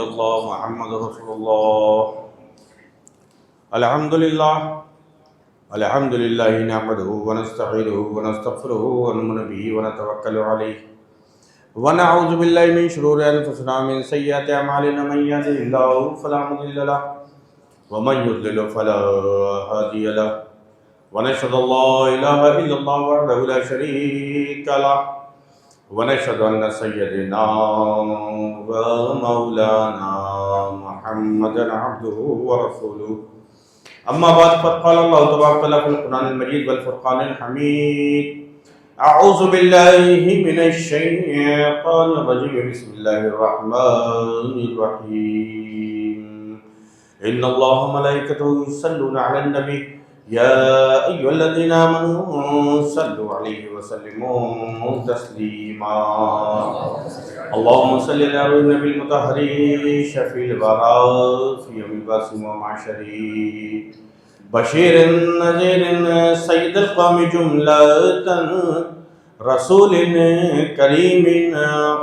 إلا الله محمد رسول الله. الحمد لله نحمده ونستعينه ونستغفره ونؤمن به ونتوكل عليه ونعوذ بالله من شرور أنفسنا ومن سيئات أعمالنا. من يهده الله فلا مضل له ومن يضلل فلا هادي له ونشهد أن لا إله إلا الله وحده لا شريك له ونشهد أن سيدنا ومولانا محمدا عبده ورسوله. أما بعد فقد قال الله تبارك وتعالى في القرآن المجيد والفرقان الحميد: أعوذ بالله من الشيطان الرجيم. بسم الله الرحمن الرحيم. إن الله وملائكته يصلون على النبي يا أيها الذين آمنوا صلوا عليه وسلموا تسليما. اللهم صل على النبي المطهر شفيع الورى في يوم البعث ومحشر بشير نذير سيد القوم جملة رسول كريم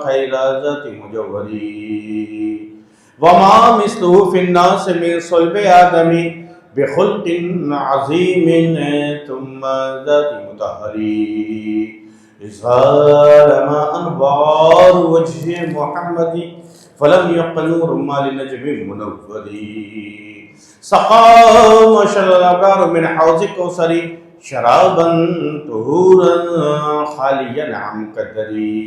خير ذات مجور وما مثله في الناس من صلب آدم بخلق عظيم ثم ذات مطهری. اظہار ما انوار وجہ محمد فلم يبق نور ما لنجم منوری. سقا مشل الابرار من حوض کوثر شرابا طہورا خالیا عن قدری.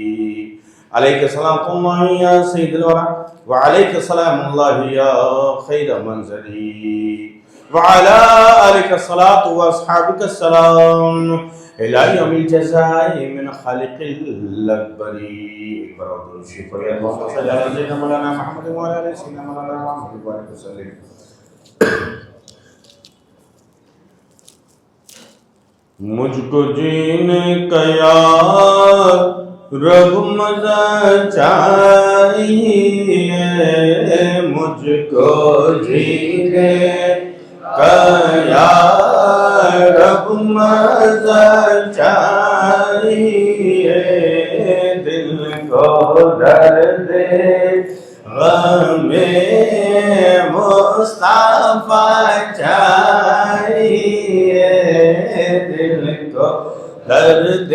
علیک صلاۃ اللہ یا سید الورى وعلیک سلام اللہ یا خیر منزلی وعلى آلك الصلاة وأصحابك السلام إلى يوم الجزاء من خالق الأكبر. اللهم صل على سيدنا مولانا محمد وعلى آل سيدنا مولانا محمد وبارك وسلم. مجھ کو جینے کا یا رب مزہ چاہیے، مجھ کو جینے یا رب مزہ چاہیے، دل کو درد غم مصطفیٰ چاہیے، دل کو درد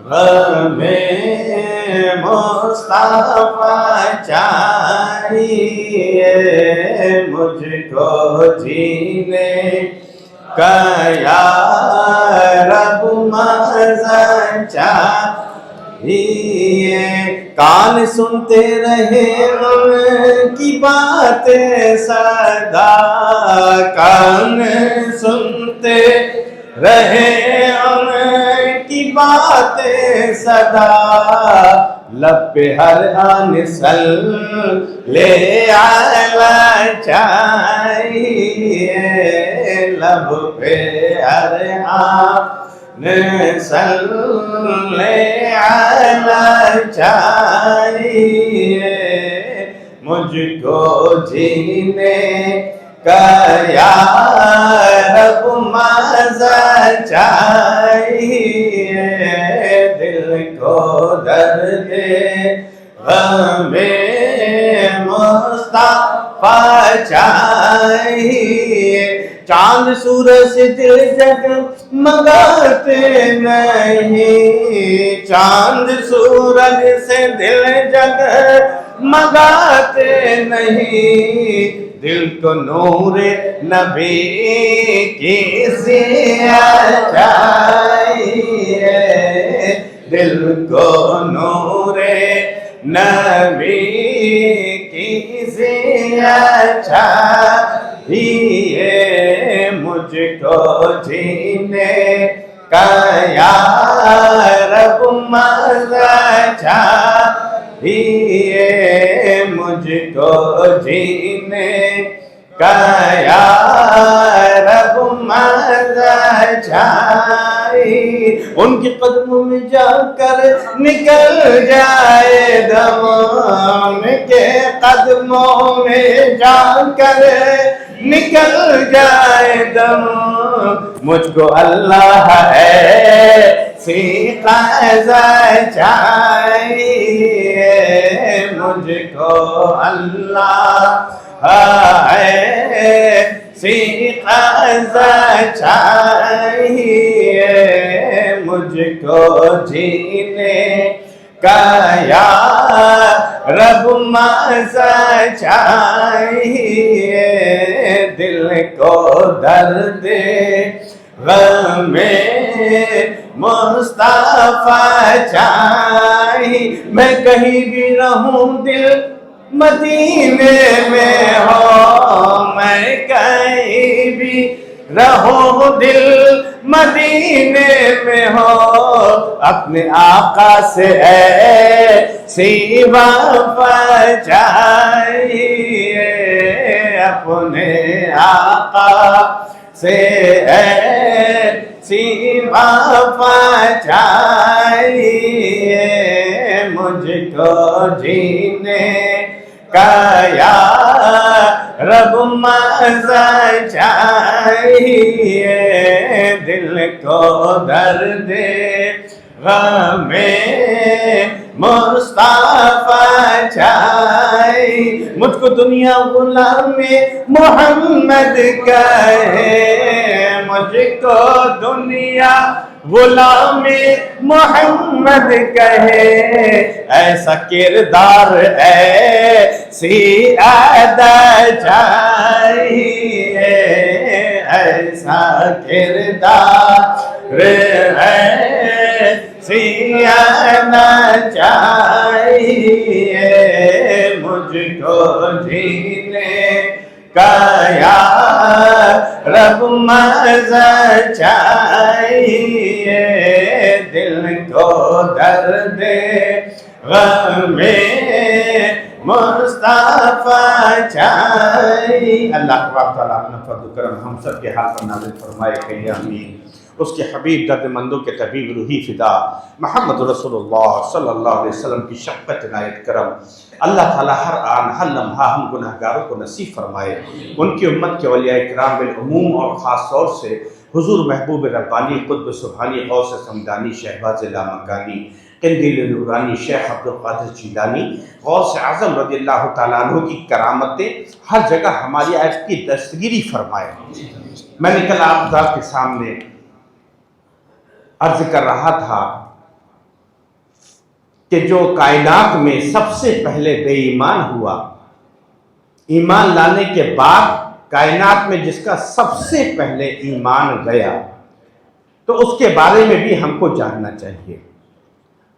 غم مصطفیٰ چاہیے، مجھ کو جینے کا یا رب مزہ چاہیے. کان سنتے رہے ان کی باتیں سدا، کان سنتے رہے ان کی باتیں سدا، لب پہ ہر آن صلی علی چاہیے، لب پہ ہر آن صلی علی چاہیے، مجھ کو جینے کا یا رب مزہ چاہیے، دل کو درد غم مصطفیٰ چاہیے. چاند سورج سے دل جگمگاتے نہیں، چاند سورج سے دل جگمگاتے نہیں، دل کو نور نبی کی سیاہ چاہیے، دل کو نور نبی کی سیاہ چاہیے، مجھ کو جینے کا یا رب مزہ چاہیے، مجھ کو جینے کا یا رب مزہ چاہیے. ان کے قدموں میں جا کر نکل جائے دم، ان کے قدموں میں جا کر نکل جائے دم، مجھ کو اللہ ہے سیقہ چاہیے مجھ کو اللہ ہے، سیقہ چاہیے مجھ کو جینے کا یا رب مزہ چاہیے، دل کو درد غم مصطفیٰ چاہیے، میں کہیں بھی رہوں دل مدینے میں ہو، میں کہیں بھی رہوں دل مدینے میں ہو، اپنے آقا سے ایسی وفا چاہیے، اپنے آقا سے ایسی وفا چاہیے مجھ کو جینے کا یا رب مزہ چاہیے، دل کو درد غم مصطفیٰ چاہیے، مجھ کو دنیا غلام محمد کہے، مجھ کو دنیا غلام محمد کہے، ایسا کردار ایسی ادا چاہیے، ایسا کردار ایسی ادا چاہیے مجھ کو جینے کا یا رب مزہ چاہیے، دل کو درد غم مصطفیٰ چاہیے۔ اللہ تبارک تعالیٰ اپنا فضل و کرم ہم سب کے حال پر نازل فرمائے، کہیں آمین۔ اس کے حبیب درد مندوں کے طبیب روحی فدا محمد رسول اللہ صلی اللہ علیہ وسلم کی شفقت عنایت کرم اللہ تعالیٰ ہر آن ہر لمحہ ہم گناہ گاروں کو نصیب فرمائے، ان کی امت کے اولیاء اکرام بالعموم اور خاص طور سے حضور محبوب ربانی قطب سبحانی غوث سمدانی شہباز لامکانی قندیل نورانی شیخ عبدالقادر جیلانی غوث اعظم رضی اللہ تعالیٰ عنہ کی کرامتیں ہر جگہ ہماری آیت کی دستگیری فرمائے۔ میں نے کل آپ حضرات کے سامنے عرض کر رہا تھا کہ جو کائنات میں سب سے پہلے بے ایمان ہوا، ایمان لانے کے بعد کائنات میں جس کا سب سے پہلے ایمان گیا، تو اس کے بارے میں بھی ہم کو جاننا چاہیے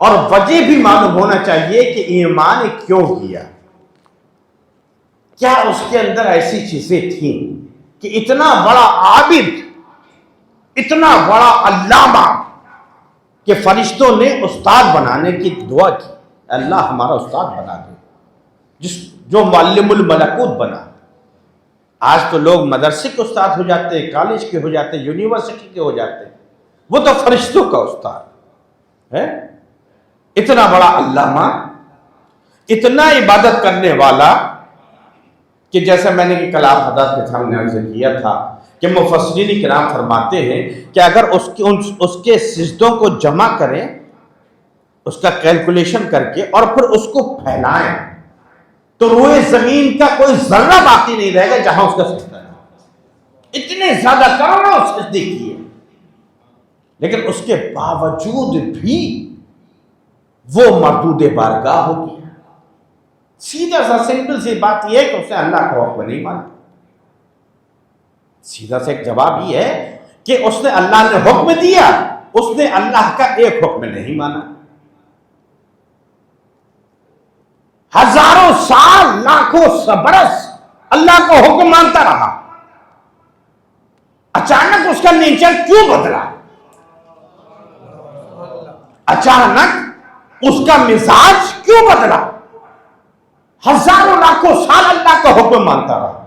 اور وجہ بھی معلوم ہونا چاہیے کہ ایمان کیوں کیا، کیا اس کے اندر ایسی چیزیں تھیں کہ اتنا بڑا عابد، اتنا بڑا علامہ کہ فرشتوں نے استاد بنانے کی دعا کی، اللہ ہمارا استاد بنا دے، جو معلم الملکوت بنا۔ آج تو لوگ مدرسے کے استاد ہو جاتے ہیں، کالج کے ہو جاتے ہیں، یونیورسٹی کے ہو جاتے ہیں، وہ تو فرشتوں کا استاد ہے۔ اتنا بڑا علامہ، اتنا عبادت کرنے والا کہ جیسا میں نے کل آپ حضرات کے سامنے عرض کیا تھا کہ مفسرین کرام فرماتے ہیں کہ اگر اس کے سجدوں کو جمع کریں، اس کا کیلکولیشن کر کے اور پھر اس کو پھیلائیں تو روئے زمین کا کوئی ذرہ باقی نہیں رہے گا جہاں اس کا سجدہ ہے۔ اتنے زیادہ کروڑوں سجدے کیے، لیکن اس کے باوجود بھی وہ مردود بارگاہ ہو گیا۔ سیدھا سا سمپل سی بات یہ ہے کہ اس نے اللہ کا حکم نہیں مانا۔ سیدھا سا ایک جواب یہ ہے کہ اس نے اللہ نے حکم دیا، اس نے اللہ کا ایک حکم نہیں مانا۔ ہزاروں سال، لاکھوں برس اللہ کا حکم مانتا رہا، اچانک اس کا نیچر کیوں بدلا؟ اچانک اس کا مزاج کیوں بدلا؟ ہزاروں لاکھوں سال اللہ کا حکم مانتا رہا،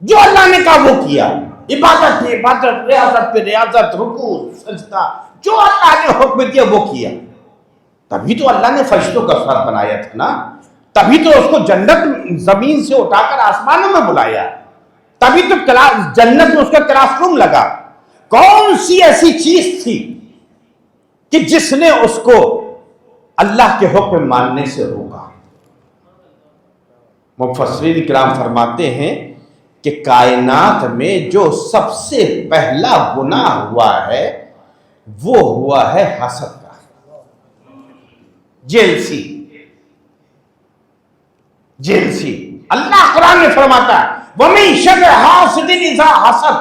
جو اللہ نے کہا وہ کیا، عبادت پہ عبادت، ریاضت پہ ریاضت، رکوع سجدہ، جو اللہ نے حکم دیا وہ کیا۔ تبھی تو اللہ نے فرشتوں کا سر بنایا تھا نا، تبھی تو اس کو جنت زمین سے اٹھا کر آسمانوں میں بلایا، تبھی تو جنت میں اس کا کلاس روم لگا۔ کون سی ایسی چیز تھی کہ جس نے اس کو اللہ کے حکم ماننے سے روکا۔ مفسرین کرام فرماتے ہیں کہ کائنات میں جو سب سے پہلا گناہ ہوا ہے وہ ہوا ہے حسد کا، جیلسی۔ اللہ قرآن میں فرماتا ہے وَمِن شَرِّ حَاسِدٍ إِذَا حَسَدَ،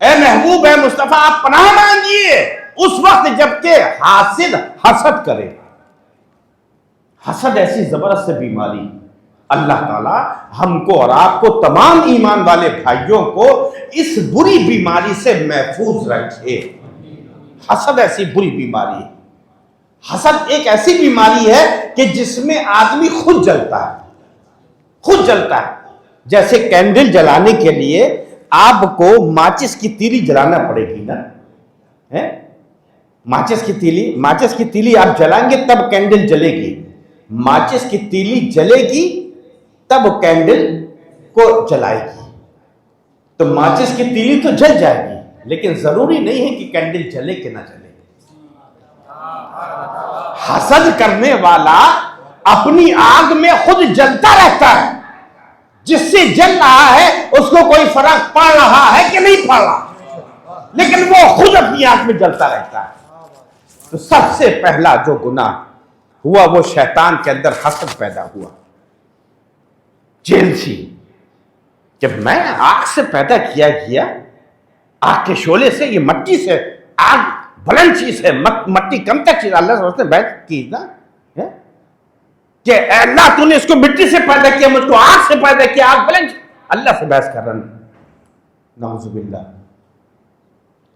اے محبوب، اے مصطفیٰ، آپ پناہ مانگیے اس وقت جب کہ حاسد حسد کرے۔ حسد ایسی زبردست بیماری، اللہ تعالیٰ ہم کو اور آپ کو، تمام ایمان والے بھائیوں کو اس بری بیماری سے محفوظ رکھے۔ حسد ایسی بری بیماری ہے۔ حسد ایک ایسی بیماری ہے کہ جس میں آدمی خود جلتا ہے۔ جیسے کینڈل جلانے کے لیے آپ کو ماچس کی تیلی جلانا پڑے گی نا، ماچس کی تیلی آپ جلائیں گے تب کینڈل جلے گی، ماچس کی تیلی جلے گی تب کینڈل کو جلائے گی۔ تو ماچس کی تیلی تو جل جائے گی، لیکن ضروری نہیں ہے کہ کینڈل جلے کہ نہ جلے۔ حسد کرنے والا اپنی آگ میں خود جلتا رہتا ہے، جس سے جل رہا ہے اس کو کوئی فرق پڑ رہا ہے کہ نہیں پڑ رہا، لیکن وہ خود اپنی آگ میں جلتا رہتا ہے۔ تو سب سے پہلا جو گناہ ہوا وہ شیطان کے اندر حسد پیدا ہوا، جیلسی۔ جب میں آگ سے پیدا کیا گیا، آگ کے شعلے سے، یہ مٹی سے، آگ بلند چیز ہے، مٹی کم تک چیز، اللہ سے بحث کی نا کہ اے اللہ تو نے اس کو مٹی سے پیدا کیا، مجھ کو آگ سے پیدا کیا، آگ بلند، اللہ سے بحث کر رہا ہوں، نعوذ باللہ۔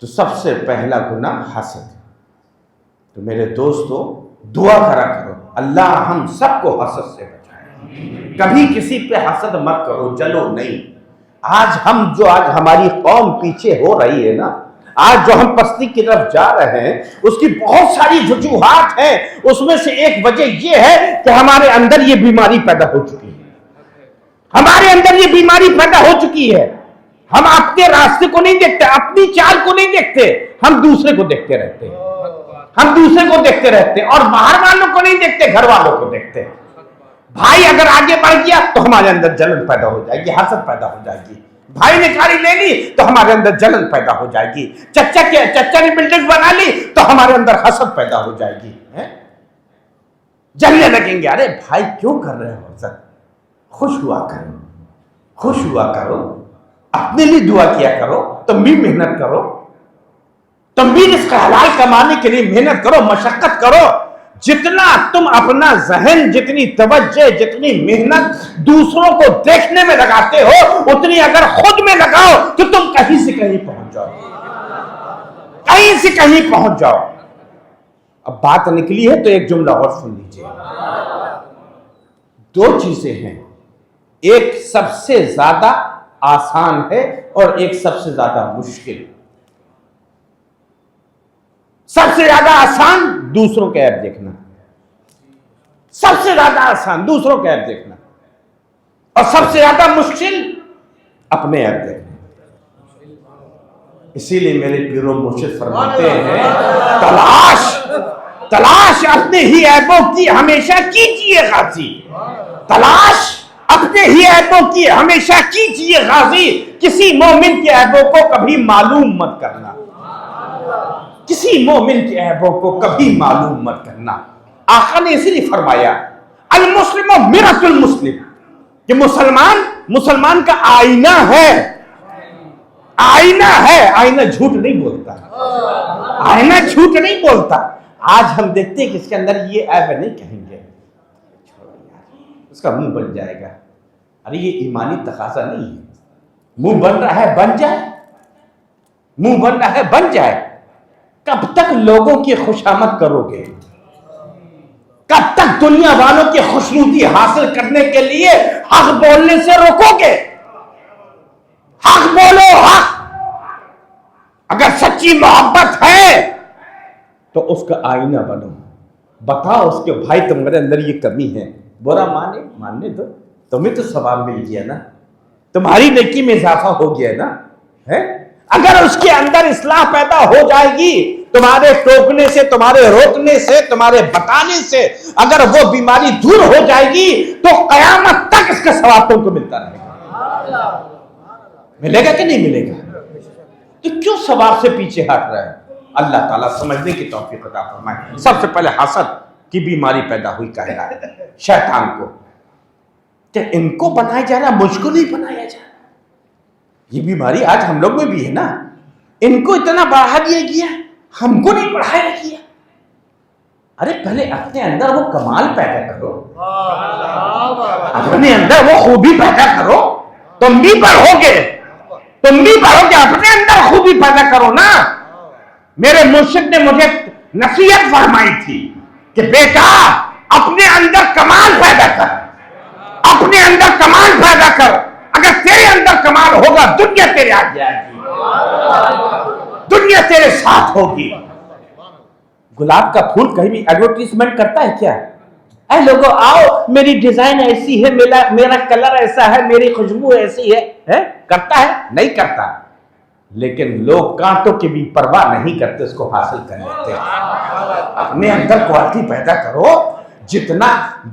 تو سب سے پہلا گناہ حسد۔ تو میرے دوستو دعا کرا کرو اللہ ہم سب کو حسد سے بچائے، کبھی کسی پہ حسد مت کرو، جلو نہیں۔ آج ہماری قوم پیچھے ہو رہی ہے نا، آج جو ہم پستی کی طرف جا رہے ہیں اس کی بہت ساری وجوہات ہیں، اس میں سے ایک وجہ یہ ہے کہ ہمارے اندر یہ بیماری پیدا ہو چکی ہے۔ ہم اپنے راستے کو نہیں دیکھتے، اپنی چال کو نہیں دیکھتے، ہم دوسرے کو دیکھتے رہتے اور باہر والوں کو نہیں دیکھتے، گھر والوں کو دیکھتے۔ بھائی اگر آگے بڑھ گیا تو ہمارے اندر جلن پیدا ہو جائے گی، حسد پیدا ہو جائے گی۔ بھائی نے گاڑی لے لی تو ہمارے اندر جلن پیدا ہو جائے گی، چچا نے بلڈنگ بنا لی تو ہمارے اندر حسد پیدا ہو جائے گی، جلنے لگیں گے۔ ارے بھائی کیوں کر رہے ہو حسد؟ خوش ہوا کرو، اپنے لیے دعا کیا کرو، تم بھی محنت کرو، تم بھی رزق حلال کمانے کے لیے محنت کرو، مشقت کرو۔ جتنا تم اپنا ذہن، جتنی توجہ، جتنی محنت دوسروں کو دیکھنے میں لگاتے ہو، اتنی اگر خود میں لگاؤ تو تم کہیں سے کہیں پہنچ جاؤ۔ اب بات نکلی ہے تو ایک جملہ اور سن لیجئے۔ دو چیزیں ہیں، ایک سب سے زیادہ آسان ہے اور ایک سب سے زیادہ مشکل۔ سب سے زیادہ آسان دوسروں کے عیب دیکھنا، سب سے زیادہ آسان دوسروں کے عیب دیکھنا، اور سب سے زیادہ مشکل اپنے عیب دیکھنا۔ اسی لیے میرے پیر و مرشد فرماتے ہیں تلاش اپنے ہی عیبوں کی ہمیشہ کیجیے غازی، تلاش اپنے ہی عیبوں کی ہمیشہ کیجیے غازی، کسی مومن کے عیبوں کو کبھی معلوم مت کرنا، کسی مومن کے عیبوں کو کبھی معلوم مت کرنا۔ آقا نے اسی لیے فرمایا المسلم مرۃ المسلم، کہ مسلمان کا آئینہ ہے، آئینہ جھوٹ نہیں بولتا، آج ہم دیکھتے ہیں کہ اس کے اندر یہ عیب ہے، نہیں کہیں گے، اس کا منہ بن جائے گا۔ ارے یہ ایمانی تقاضا نہیں ہے، منہ بن رہا ہے بن جائے۔ کب تک لوگوں کی خوشامد کرو گے؟ کب تک دنیا والوں کی خوشنودی حاصل کرنے کے لیے حق بولنے سے روکو گے؟ حق بولو، حق۔ اگر سچی محبت ہے تو اس کا آئینہ بنو، بتاؤ اس کے بھائی تمہارے اندر یہ کمی ہے، برا ماننے دو، تمہیں تو ثواب مل گیا نا، تمہاری نیکی میں اضافہ ہو گیا نا، ہے اگر اس کے اندر اصلاح پیدا ہو جائے گی، تمہارے ٹوکنے سے، تمہارے روکنے سے، تمہارے بتانے سے اگر وہ بیماری دور ہو جائے گی تو قیامت تک اس کا ثواب تم کو ملتا رہے گا. ملے گا کہ نہیں ملے گا؟ تو کیوں ثواب سے پیچھے ہٹ رہا ہے؟ اللہ تعالیٰ سمجھنے کی توفیق عطا فرمائے. سب سے پہلے حسد کی بیماری پیدا ہوئی کہنا ہے شیطان کو کہ ان کو بنایا جا رہا، مجھ کو نہیں بنایا جا رہا. یہ بیماری آج ہم لوگ میں بھی ہے نا. ان کو اتنا بڑھا دیا گیا، ہم کو نہیں بڑھایا گیا. ارے پہلے اپنے اندر وہ کمال پیدا کرو، اپنے اندر وہ خوبی پیدا کرو، تم بھی بڑھو گے، تم بھی بڑھو گے. اپنے اندر خوبی پیدا کرو نا. میرے مرشد نے مجھے نصیحت فرمائی تھی کہ بیٹا اپنے اندر کمال پیدا کر، اپنے اندر کمال پیدا کر. اگر تیرے اندر کمال ہوگا دنیا تیرے آ جائے گی، دنیا تیرے ساتھ ہوگی. گلاب کا پھول کہیں بھی ایڈورٹیزمنٹ کرتا ہے کیا؟ اے لوگوں آؤ، میری ڈیزائن ایسی ہے، میرا کلر ایسا ہے، میری خوشبو ایسی ہے. کرتا ہے؟ نہیں کرتا. لیکن لوگ کانٹوں کی بھی پرواہ نہیں کرتے، اس کو حاصل کر لیتے. اپنے اندر کوالٹی پیدا کرو. جتنا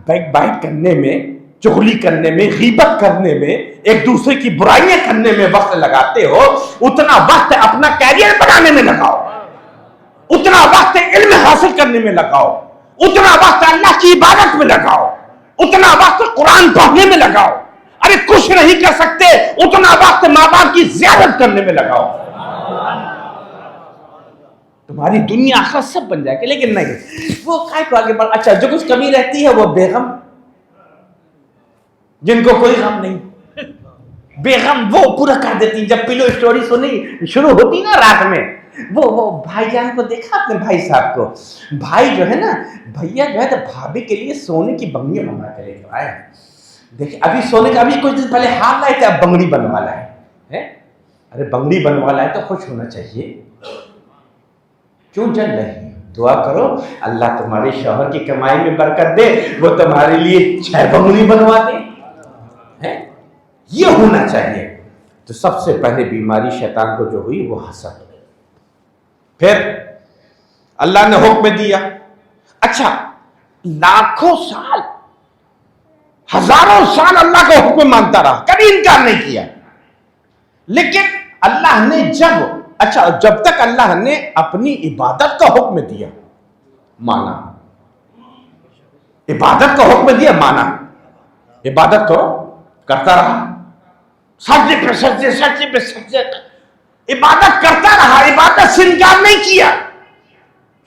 بیک بائٹ کرنے میں، چغلی کرنے میں، غیبت کرنے میں، ایک دوسرے کی برائیاں کرنے میں وقت لگاتے ہو، اتنا وقت اپنا کیریئر بنانے میں لگاؤ، اتنا وقت علم حاصل کرنے میں لگاؤ، اتنا وقت اللہ کی عبادت میں لگاؤ، اتنا وقت قرآن پڑھنے میں لگاؤ. ارے کچھ نہیں کر سکتے، اتنا وقت ماں باپ کی زیارت کرنے میں لگاؤ. تمہاری دنیا آخرت سب بن جائے گی. لیکن نہیں، وہ کائے کو آگے بڑھ. اچھا جو کچھ کمی رہتی ہے وہ بیغم، جن کو کوئی غم نہیں، بیغم وہ پورا کر دیتی. جب پلو اسٹوری سنی شروع ہوتی نا رات میں، وہ بھائی جان کو دیکھا اپنے بھائی صاحب کو، بھائی جو ہے نا، بھیا جو ہے تو بھابھی کے لیے سونے کی بنگڑیاں بنوا کے لے کے آئے. دیکھیں ابھی سونے کا، ابھی کچھ دن پہلے ہار لائے تھے، اب بنگڑی بنوا لائے. ارے بنگڑی بنوا لائے تو خوش ہونا چاہیے، کیوں جل رہی؟ دعا کرو اللہ تمہارے شوہر کی کمائی میں برکت دے، وہ تمہارے لیے 6 بنگڑی بنوا دے. یہ ہونا چاہیے. تو سب سے پہلے بیماری شیطان کو جو ہوئی وہ حسد. پھر اللہ نے حکم دیا. اچھا لاکھوں سال، ہزاروں سال اللہ کا حکم مانتا رہا، کبھی انکار نہیں کیا. لیکن اللہ نے جب تک اللہ نے اپنی عبادت کا حکم دیا، مانا. عبادت کا حکم دیا، مانا. عبادت کو کرتا رہا، سجدے پہ سجدے، سجدے پہ سجدے، عبادت کرتا رہا، عبادت سے انکار نہیں کیا.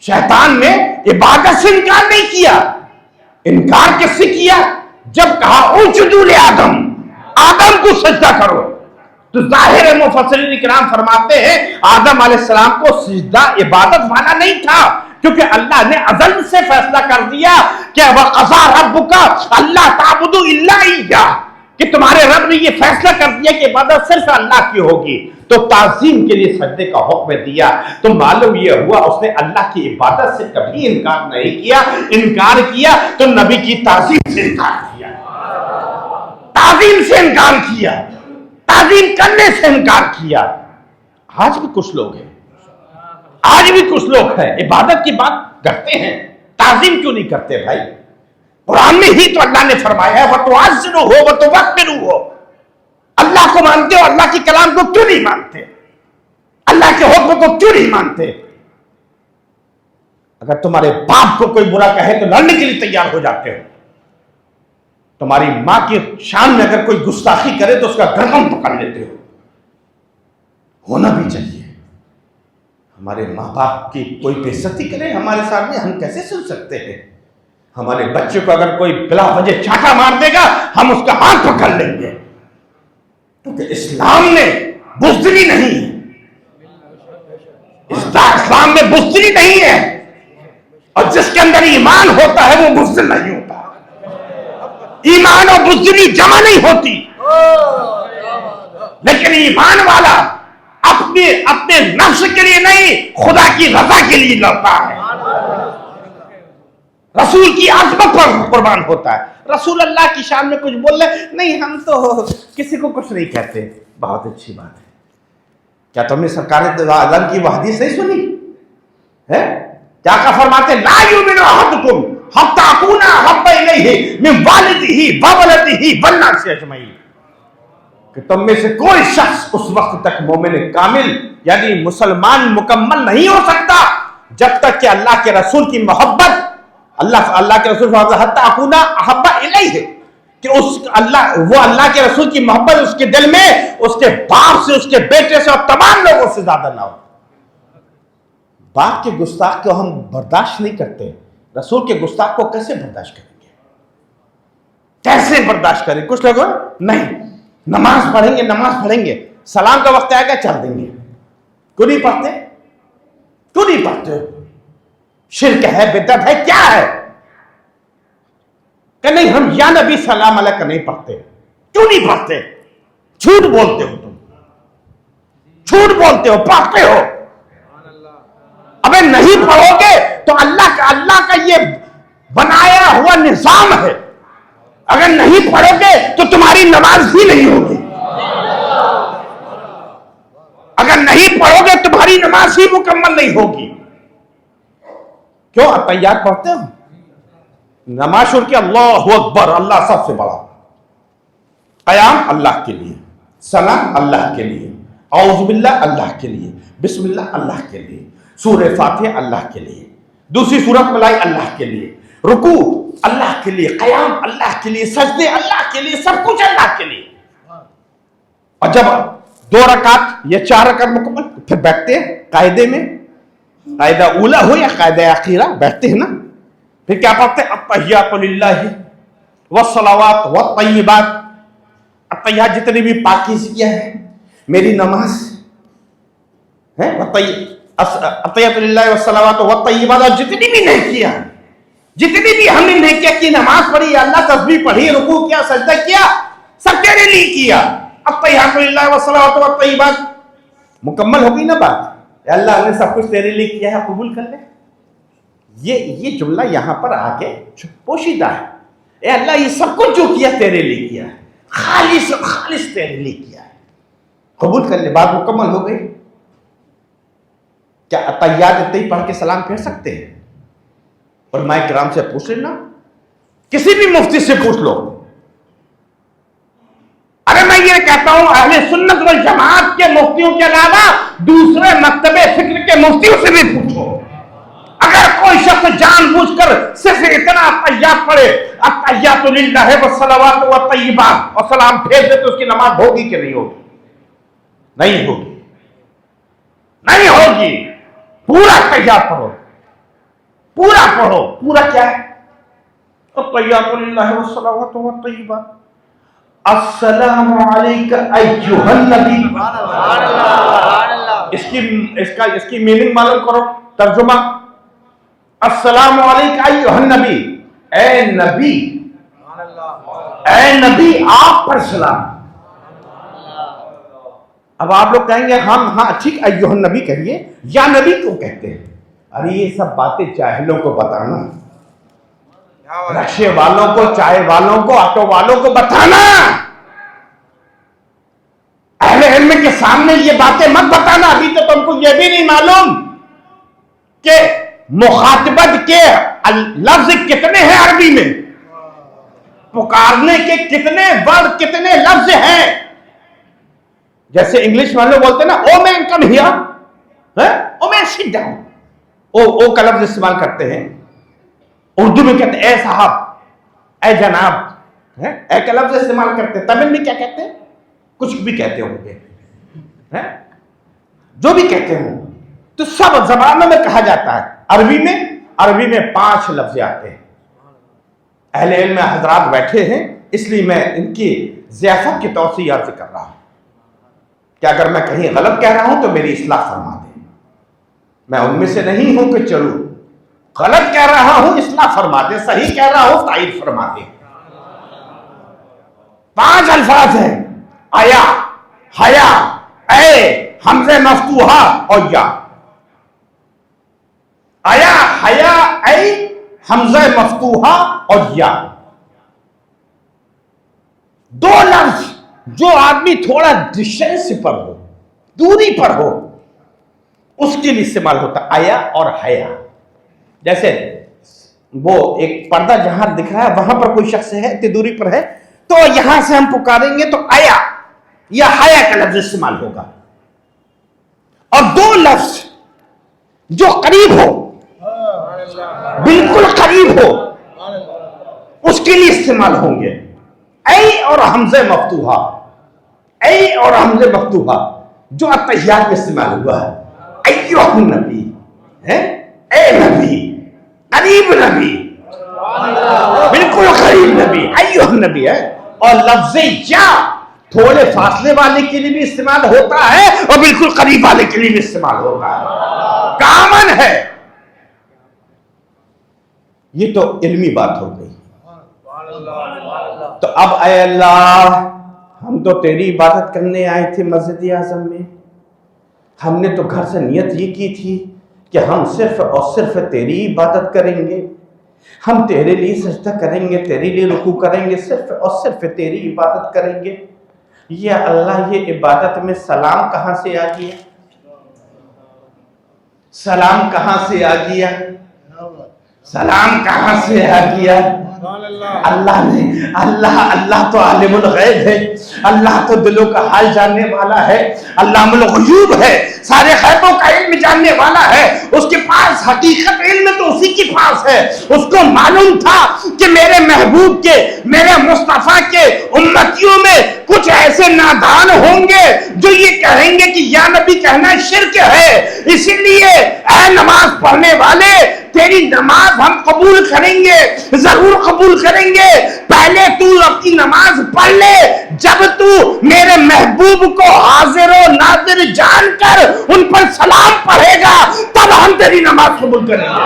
شیطان نے عبادت سے انکار نہیں کیا. انکار کس سے کیا؟ جب کہا اسجدوا لآدم، آدم کو سجدہ کرو. تو ظاہر مفسرین کرام فرماتے ہیں آدم علیہ السلام کو سجدہ عبادت والا نہیں تھا، کیونکہ اللہ نے ازل سے فیصلہ کر دیا کہ وَقَضَىٰ رَبُّكَ أَلَّا تَعْبُدُوا إِلَّا إِيَّاهُ، کہ تمہارے رب نے یہ فیصلہ کر دیا کہ عبادت صرف اللہ کی ہوگی. تو تعظیم کے لیے سجدے کا حکم دیا. تو معلوم یہ ہوا اس نے اللہ کی عبادت سے کبھی انکار نہیں کیا. انکار کیا تو نبی کی تعظیم سے انکار کیا، تعظیم سے انکار کیا، تعظیم کرنے سے انکار کیا. آج بھی کچھ لوگ ہیں، آج بھی کچھ لوگ ہیں عبادت کی بات کرتے ہیں، تعظیم کیوں نہیں کرتے بھائی؟ قرآن میں ہی تو اللہ نے فرمایا ہے وَتُعَزِّرُوهُ وَتُوَقِّرُوهُ. اللہ کو مانتے ہو، اللہ کی کلام کو کیوں نہیں مانتے؟ اللہ کے حکم کو کیوں نہیں مانتے؟ اگر تمہارے باپ کو کوئی برا کہے تو لڑنے کے لیے تیار ہو جاتے ہو. تمہاری ماں کی شان میں اگر کوئی گستاخی کرے تو اس کا گردن پکڑ لیتے ہو. ہونا بھی چاہیے. ہمارے ماں باپ کی کوئی بے عزتی کرے ہمارے سامنے، ہم کیسے سن سکتے ہیں؟ ہمارے بچے کو اگر کوئی بلا وجہ چاٹا مار دے گا ہم اس کا ہاتھ پکڑ لیں گے، کیونکہ اسلام نے بزدلی نہیں ہے. اسلام میں بزدلی نہیں ہے، اور جس کے اندر ایمان ہوتا ہے وہ بزدل نہیں ہوتا. ایمان اور بزدلی جمع نہیں ہوتی. لیکن ایمان والا اپنے نفس کے لیے نہیں، خدا کی رضا کے لیے لڑتا ہے، رسول کی عظمت پر قربان ہوتا ہے. رسول اللہ کی شان میں کچھ بول رہے نہیں، ہم تو کسی کو کچھ نہیں کہتے. بہت اچھی بات ہے. کیا تم نے سرکار عالم کی وہ حدیث نہیں سنی ہے؟ کیا کا فرماتے لا یؤمن احدکم حتی اکون احب الیہ من والدہ وولدہ والناس اجمعین، کہ تم میں سے کوئی شخص اس وقت تک مومن کامل یعنی مسلمان مکمل نہیں ہو سکتا جب تک کہ اللہ کے رسول کی محبت، اللہ کے رسول حتی اکون احب الیہ، کہ وہ اللہ کے رسول کی محبت اس کے دل میں اس کے باپ سے، اس کے بیٹے سے اور تمام لوگوں سے زیادہ نہ ہو۔ باپ کے گستاخ کو ہم برداشت نہیں کرتے، رسول کے گستاخ کو کیسے برداشت کریں گے؟ کیسے برداشت کریں؟ کچھ لوگ نہیں، نماز پڑھیں گے، سلام کا وقت آئے گا چل دیں گے۔ کیوں نہیں پڑھتے؟ کیوں نہیں پڑھتے؟ شرک ہے، بدعت ہے، کیا ہے؟ کہ نہیں ہم یا نبی سلام علیکہ نہیں پڑھتے۔ کیوں نہیں پڑھتے؟ جھوٹ بولتے ہو تم، جھوٹ بولتے ہو، پڑھتے ہو۔ ابے نہیں پڑھو گے تو اللہ کا یہ بنایا ہوا نظام ہے، اگر نہیں پڑھو گے تو تمہاری نماز بھی نہیں ہوگی، اگر نہیں پڑھو گے تمہاری نماز ہی مکمل نہیں ہوگی۔ کیوں؟ اتحیات پڑھتے ہو، نماز شروع کی اللہ اکبر، اللہ سب سے بڑا، قیام اللہ کے لیے، سلام اللہ کے لیے، اعوذ باللہ اللہ کے لیے، بسم اللہ اللہ کے لیے، سورہ فاتحہ اللہ کے لیے، دوسری سورت ملائی اللہ کے لیے، رکوع اللہ کے لیے، قیام اللہ کے لیے، سجدے اللہ کے لیے، سب کچھ اللہ کے لیے۔ اور جب 2 رکعت یا 4 رکعت مکمل پھر بیٹھتے ہیں قاعدے میں، قاعدہ اولا ہو یا قاعدہ اخیرہ، بیٹھتے ہیں نا، پھر کیا پڑھتے ہیں؟ التحیات للہ والصلوات والطیبات، التحیات جتنی بھی پاکیزگیاں ہیں میری نماز ہے، التحیات للہ والصلوات والطیبات، اور جتنی بھی نیکیاں، جتنی بھی ہم نے نیکیاں کی، نماز پڑھی، اللہ تسبیح پڑھی، رکوع کیا، سجدہ کیا، سب تیرے لیے کیا، التحیات للہ والصلوات والطیبات، مکمل ہوگی نا بات؟ اے اللہ ہم نے سب کچھ تیرے لیے کیا ہے، قبول کر لے۔ یہ جملہ یہاں پر آگے پوشیدہ ہے، اے اللہ یہ سب کچھ جو کیا تیرے لیے کیا ہے، خالص تیرے لیے کیا ہے، قبول کر لے، بات مکمل ہو گئی۔ کیا اتحیات اتنے ہی پڑھ کے سلام پھیر سکتے ہیں؟ علماء کرام سے پوچھ لینا، کسی بھی مفتی سے پوچھ لو۔ ارے میں یہ کہتا ہوں اہل سنت والجماعت کے مفتیوں کے علاوہ دوسرے مکتب فکر کے مفتیوں سے بھی پوچھو، اگر کوئی شخص جان بوجھ کر صرف اتنا اتحیات پڑھے، التحیات للہ والصلوات والطیبات، اور سلام پھیر دے تو اس کی نماز ہوگی کہ نہیں ہوگی؟ نہیں ہوگی، نہیں ہوگی۔ پورا اتحیات پڑھو، پورا پڑھو، پورا کیا ہے؟ التحیات للہ والصلوات والطیبات، السلام علیک ایھا النبی، اس کی میننگ معلوم کرو، ترجمہ، السلام علیک ایھا النبی، اے نبی، اے نبی آپ پر سلام۔ اب آپ لوگ کہیں گے ہاں ٹھیک، ایھا النبی کہیے، یا نبی کو کہتے ہیں؟ ارے یہ سب باتیں جاہلوں کو بتانا، رکشے والوں کو، چائے والوں کو، آٹو والوں کو بتانا، اہل علم کے سامنے یہ باتیں مت بتانا۔ ابھی تو تم کو یہ بھی نہیں معلوم کہ مخاطبت کے لفظ کتنے ہیں عربی میں، پکارنے کے کتنے ورڈ، کتنے لفظ ہیں۔ جیسے انگلش والے بولتے ہیں نا، او مین come here, O main sit down, او کا لفظ استعمال کرتے ہیں۔ اردو میں کہتے ہیں اے صاحب، اے جناب، اے کا لفظ استعمال کرتے ہیں۔ تمل میں کیا کہتے ہیں؟ کچھ بھی کہتے ہوں گے، جو بھی کہتے ہوں، تو سب زبانوں میں کہا جاتا ہے۔ عربی میں 5 لفظ آتے ہیں۔ اہل علم حضرات بیٹھے ہیں، اس لیے میں ان کی ضیافت کے طور سے یہ عرض کر رہا ہوں کہ اگر میں کہیں غلط کہہ رہا ہوں تو میری اصلاح فرما دیں۔ میں ان میں سے نہیں ہوں کہ چلو غلط کہہ رہا ہوں اصلاح فرما دیں، صحیح کہہ رہا ہوں تائید فرما دیں۔ 5 الفاظ ہیں، آیا، حیا، اے، حمزہ مفتوحہ اور یا۔ آیا، حیا، اے، حمزہ مفتوحہ اور یا، 2 لفظ جو آدمی تھوڑا ڈسٹینس پر ہو، دوری پر ہو اس کے لیے استعمال ہوتا آیا اور حیا. جیسے وہ ایک پردہ جہاں دکھ رہا ہے وہاں پر کوئی شخص ہے اتنی دوری پر ہے تو یہاں سے ہم پکاریں گے تو آیا یا حیا کا لفظ استعمال ہوگا. اور دو لفظ جو قریب ہو بالکل قریب ہو اس کے لیے استعمال ہوں گے. اے اور حمزہ مفتوحہ، اے اور حمزہ مفتوحہ جو اتحیات میں استعمال ہوا ہے. ایوہ النبی ہے، اے نبی، قریب نبی، بالکل قریب نبی، ایوہ النبی ہے. اور لفظ یا تھوڑے فاصلے والے کے لیے بھی استعمال ہوتا ہے اور بالکل قریب والے کے لیے بھی استعمال ہوتا ہے، کامن ہے. یہ تو علمی بات ہو گئی. تو اب اے اللہ ہم تو تیری عبادت کرنے آئے تھے مسجد اعظم میں، ہم نے تو گھر سے نیت یہ کی تھی کہ ہم صرف اور صرف تیری عبادت کریں گے، ہم تیرے لیے سجدہ کریں گے، تیرے لیے رکوع کریں گے، صرف اور صرف تیری عبادت کریں گے. یا اللہ یہ عبادت میں سلام کہاں سے آ گیا؟ سلام کہاں سے آ گیا؟ سلام کہاں سے آ گیا؟ اللہ نے اللہ تو عالم الغیب ہے، اللہ تو دلوں کا حال جاننے والا ہے، علام الغیوب ہے، سارے غیبوں کا علم جاننے والا ہے. اس کے پاس حقیقت علم تو اسی کے پاس ہے. اس کو معلوم تھا کہ میرے محبوب کے، میرے مصطفیٰ کے امتیوں میں کچھ ایسے نادان ہوں گے جو یہ کہیں گے کہ یا نبی کہنا شرک ہے. اسی لیے اے نماز پڑھنے والے تیری نماز ہم قبول کریں گے، ضرور قبول کریں گے. پہلے تو اپنی نماز پڑھ لے، جب تو میرے محبوب کو حاضر و ناظر جان کر ان پر سلام پڑھے گا تب ہم تیری نماز قبول کریں گے.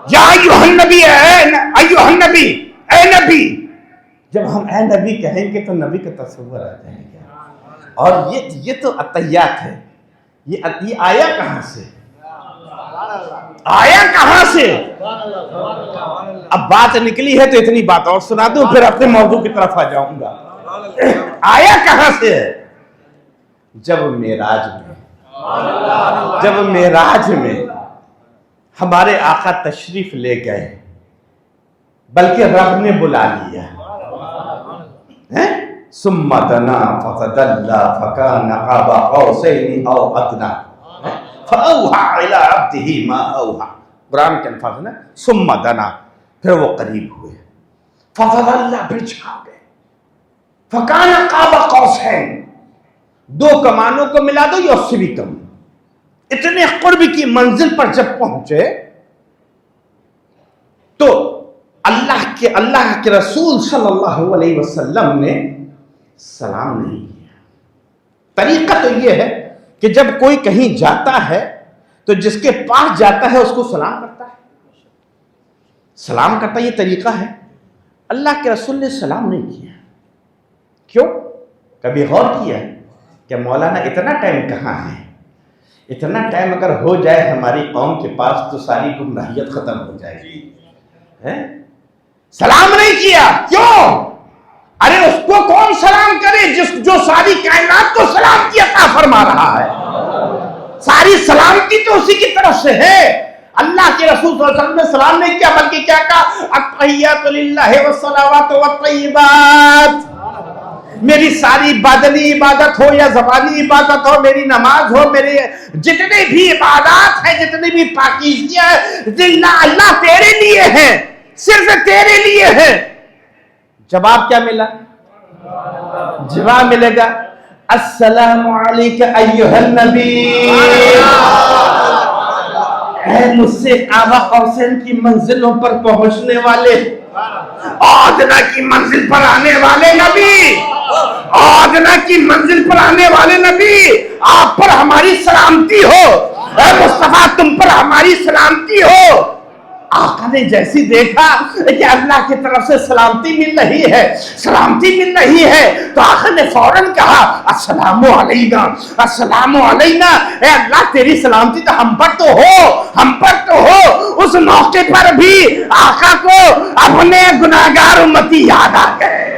یا ایھا النبی، ایھا النبی، اے نبی. جب ہم اے نبی کہیں گے تو نبی کا تصور آ جائے گا. اور یہ تو اتحیات ہے. یہ آیا کہاں سے؟ آیا کہاں سے؟ اب بات نکلی ہے تو اتنی بات اور سنا دوں پھر اپنے موضوع کی طرف آ جاؤں گا. آیا کہاں سے ہے؟ جب معراج میں ہمارے آقا تشریف لے گئے، بلکہ رب نے بلا لیا. ثم دنا فتدلى فكان قاب قوسين او ادنى فاوحى الى عبده ما اوحى. قرآن کے الفاظ نا ثم دنا، پھر وہ قریب ہوئے، فتدلى پھر چھا گئے، فكان قاب قوسين، دو کمانوں کو ملا دو یا اس سے بھی کم. اتنے قرب کی منزل پر جب پہنچے تو اللہ کے رسول صلی اللہ علیہ وسلم نے سلام نہیں کیا. طریقہ تو یہ ہے کہ جب کوئی کہیں جاتا ہے تو جس کے پاس جاتا ہے اس کو سلام کرتا ہے، سلام کرتا ہے، یہ طریقہ ہے. اللہ کے رسول نے سلام نہیں کیا. کیوں؟ کبھی غور کیا کہ مولانا اتنا ٹائم کہاں ہے؟ اتنا ٹائم اگر ہو جائے ہماری قوم کے پاس تو ساری گمراہیت ختم ہو جائے گی. سلام نہیں کیا کیوں؟ ارے اس کو کون سلام کرے جو ساری کائنات کو سلام کی عطا فرما رہا ہے. ساری سلامتی تو اسی کی طرف سے ہے. اللہ کے رسول صلی اللہ علیہ وسلم نے سلام نہیں کیا بلکہ کیا کہا؟ التحیات للہ والصلوات والطیبات. میری ساری بدنی عبادت ہو یا زبانی عبادت ہو، میری نماز ہو، میرے جتنے بھی عبادات ہیں، جتنے بھی پاکیزگیاں ہیں، اللہ تیرے لیے ہیں، صرف تیرے لیے ہیں. جواب کیا ملا؟ جواب ملے گا السلام علیک ایھا النبی. اے مجھ سے قاب قوسین کی منزلوں پر پہنچنے والے، ادنا کی منزل پر آنے والے نبی، ادنا کی منزل پر آنے والے نبی، آپ پر ہماری سلامتی ہو. اے مصطفیٰ تم پر ہماری سلامتی ہو. آقا نے جیسی دیکھا کہ اللہ کی طرف سے سلامتی مل رہی ہے، سلامتی مل رہی ہے، تو آقا نے فوراً کہا السلام علینا، السلام علینا، اے اللہ تیری سلامتی تو ہم پر تو ہو، ہم پر تو ہو۔ اس موقع پر بھی آقا کو اپنے گناہگار امتی یاد آ گئے،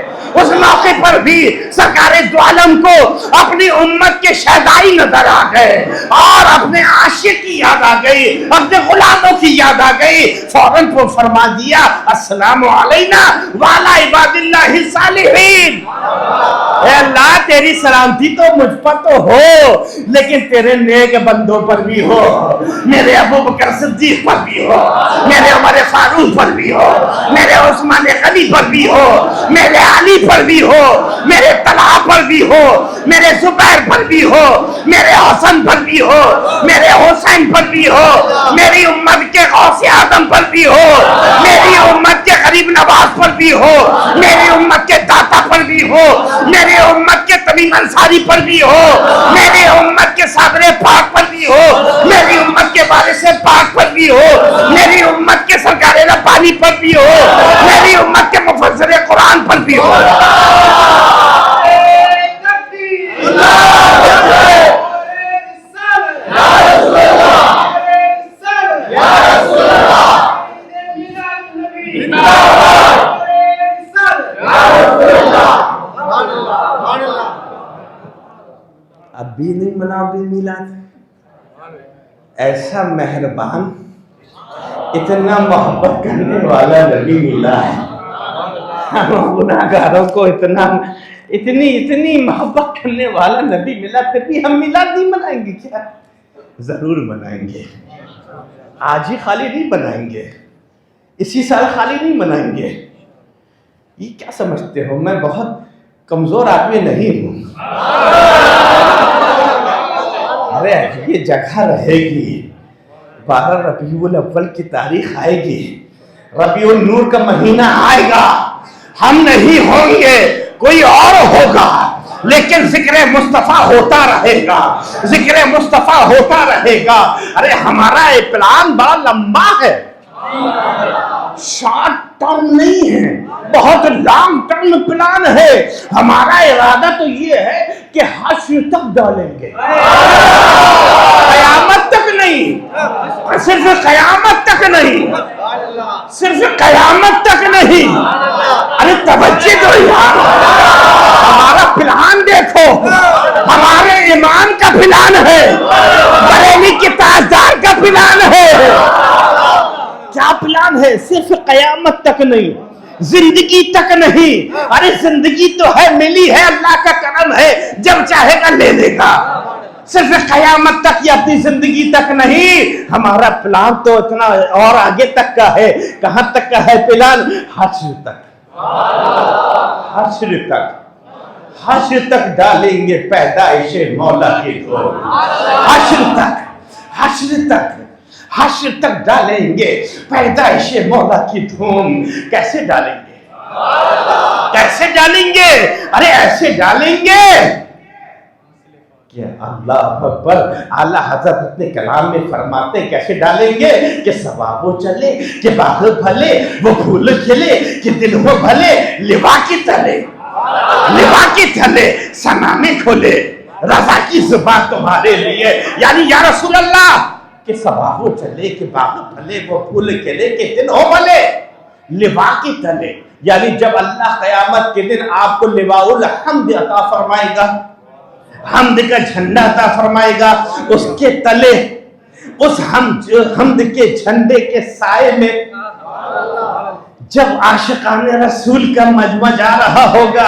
اس موقع پر بھی سرکار دو عالم کو اپنی امت کے شہدائی نظر آ گئے، اور اپنے عاشق کی یاد آ گئی، اپنے غلاموں کی یاد آ گئی، فوراً کو فرما دیا السلام علینا وعلی عباد اللہ الصالحین۔ اے اللہ تیری سلامتی تو مجھ پر تو ہو، لیکن تیرے نیک بندوں پر بھی ہو، میرے ابو بکر صدیق پر بھی ہو، میرے عمر فاروق پر بھی ہو، میرے عثمان غنی پر بھی ہو، میرے علی پر بھی ہو، میرے طلحہ پر بھی ہو، میرے زبیر پر بھی ہو، میرے حسن پر بھی ہو، میرے حسین پر بھی ہو، میری امت کے غوث اعظم پر بھی ہو، میری امت کے غریب نواز پر بھی ہو، میری امت کے داتا پر بھی ہو، میری امت کے تمیم انصاری پر بھی ہو، میری امت کے صدر پاک پر بھی ہو، میری امت کے وارث پاک پر بھی ہو، میری امت کے سرکار ربانی پر بھی ہو، میری امت کے مفسر قرآن پر بھی ہو۔ اب بھی نہیں مناؤ دن میلاد؟ ایسا مہربان، اتنا محبت کرنے والا نبی ملا ہے، ہم گناہگاروں کو اتنی محبت کرنے والا نبی ملا، پھر بھی ہم میلاد نہیں منائیں گے کیا؟ ضرور منائیں گے، آج ہی خالی نہیں منائیں گے، اسی سال خالی نہیں منائیں گے۔ یہ کیا سمجھتے ہو میں بہت کمزور آدمی نہیں ہوں؟ ارے یہ جگہ رہے گی، 12 ربیع الاول کی تاریخ آئے گی، ربیع النور کا مہینہ آئے گا، ہم نہیں ہوں گے، کوئی اور ہوگا، لیکن ذکر مصطفیٰ ہوتا رہے گا، ذکر مصطفیٰ ہوتا رہے گا۔ ارے ہمارا یہ پلان بڑا لمبا ہے، شارٹ ٹرم نہیں ہے، بہت لانگ ٹرم پلان ہے۔ ہمارا ارادہ تو یہ ہے کہ حشر تک ڈالیں گے، قیامت تک نہیں، صرف قیامت تک نہیں، صرف قیامت تک نہیں۔ ارے توجہ دو یار، ہمارا پلان دیکھو، ہمارے ایمان کا پلان ہے، بریلی کے تاجدار کا پلان ہے۔ کیا پلان ہے؟ صرف قیامت تک نہیں، زندگی تک نہیں۔ ارے زندگی تو ہے، ملی ہے، اللہ کا کرم ہے، جب چاہے گا لے لے گا۔ صرف قیامت تک یا اپنی زندگی تک نہیں، ہمارا پلان تو اتنا اور آگے تک کا ہے۔ کہاں تک کا ہے پلان؟ حشر تک، حشر تک، حشر تک ڈالیں گے پیدائش مولا کی دھوم۔ حشر تک، حشر تک، حشر تک ڈالیں گے پیدائش مولا کی دھوم۔ کیسے ڈالیں گے؟ کیسے ڈالیں گے؟ ارے ایسے ڈالیں گے کہ اللہ اکبر، اعلیٰ حضرت اپنے کلام میں فرماتے کیسے ڈالیں گے کہ ثواب وہ چلے، کہ باغ پھلے، وہ پھول کھلے، کہ دل ہو بھلے، لوا کی تلے، لوا کی تلے، سنامے کھولے، رضا کی زبان تمہارے لیے۔ یعنی یا رسول اللہ کہ ثواب وہ چلے، کہ باغ پھلے، وہ پھول کھلے، کہ دل ہو بھلے، لوا کی تلے۔ یعنی جب اللہ قیامت کے دن آپ کو لواء الحمد عطا فرمائے گا، حمد کا جھنڈا عطا فرمائے گا، اس کے تلے، اس حمد کے جھنڈے کے سائے میں جب عاشقان رسول کا مجمع جا رہا ہوگا،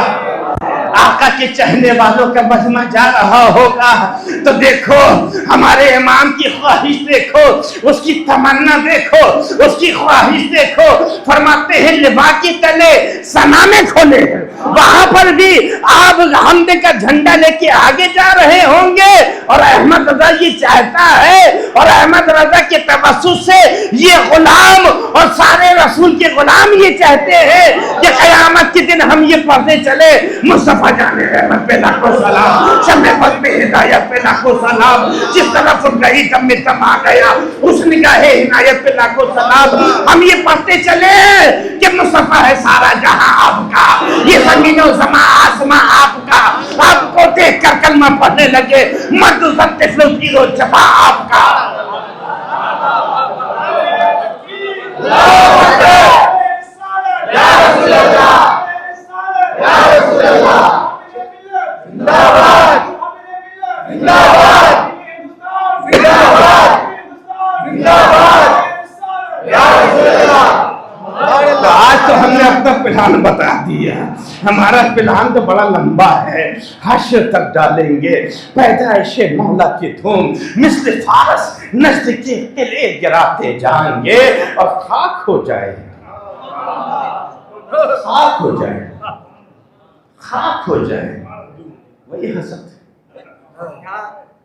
آقا کے چہنے والوں کا مجمع جا رہا ہوگا، تو دیکھو ہمارے امام کی خواہش دیکھو، اس کی تمنا دیکھو، اس کی خواہش دیکھو۔ فرماتے ہیں لوا کی تلے سنامے کھولے، وہاں پر بھی آپ حمد کا جھنڈا لے کے آگے جا رہے ہوں گے، اور احمد احمد رضا یہ چاہتا ہے اور احمد رضا کے توسط سے یہ غلام اور سارے رسول کے غلام یہ چاہتے ہیں کہ قیامت کے دن ہم یہ پڑھتے چلے مصطفیٰ جان رحمت پہ لاکھوں سلام، شمع بد پہ ہدایت پہ لاکھوں سلام، جس طرف گئی تب میں تم آ گیا اس نگاہ عنایت پہ لاکھوں سلام۔ ہم یہ پڑھتے چلے کہ مصطفیٰ ہے سارا جہاں آپ کا، یہ زمین و زمان آسمان آپ کا، آپ کو دیکھ کر کلمہ پڑھنے لگے مرد و زن طفل و پیر و جوان آپ کا۔ آج تو ہم نے اپنا پلان بتا دیا، ہمارا پلان تو بڑا لمبا ہے، حشر تک ڈالیں گے پیدائش مولا کی دھوم، مثل فارس نجد کے قلعے گراتے جائیں گے اور خاک ہو جائے، خاک ہو جائے، خاک ہو جائے۔ وہی حسد،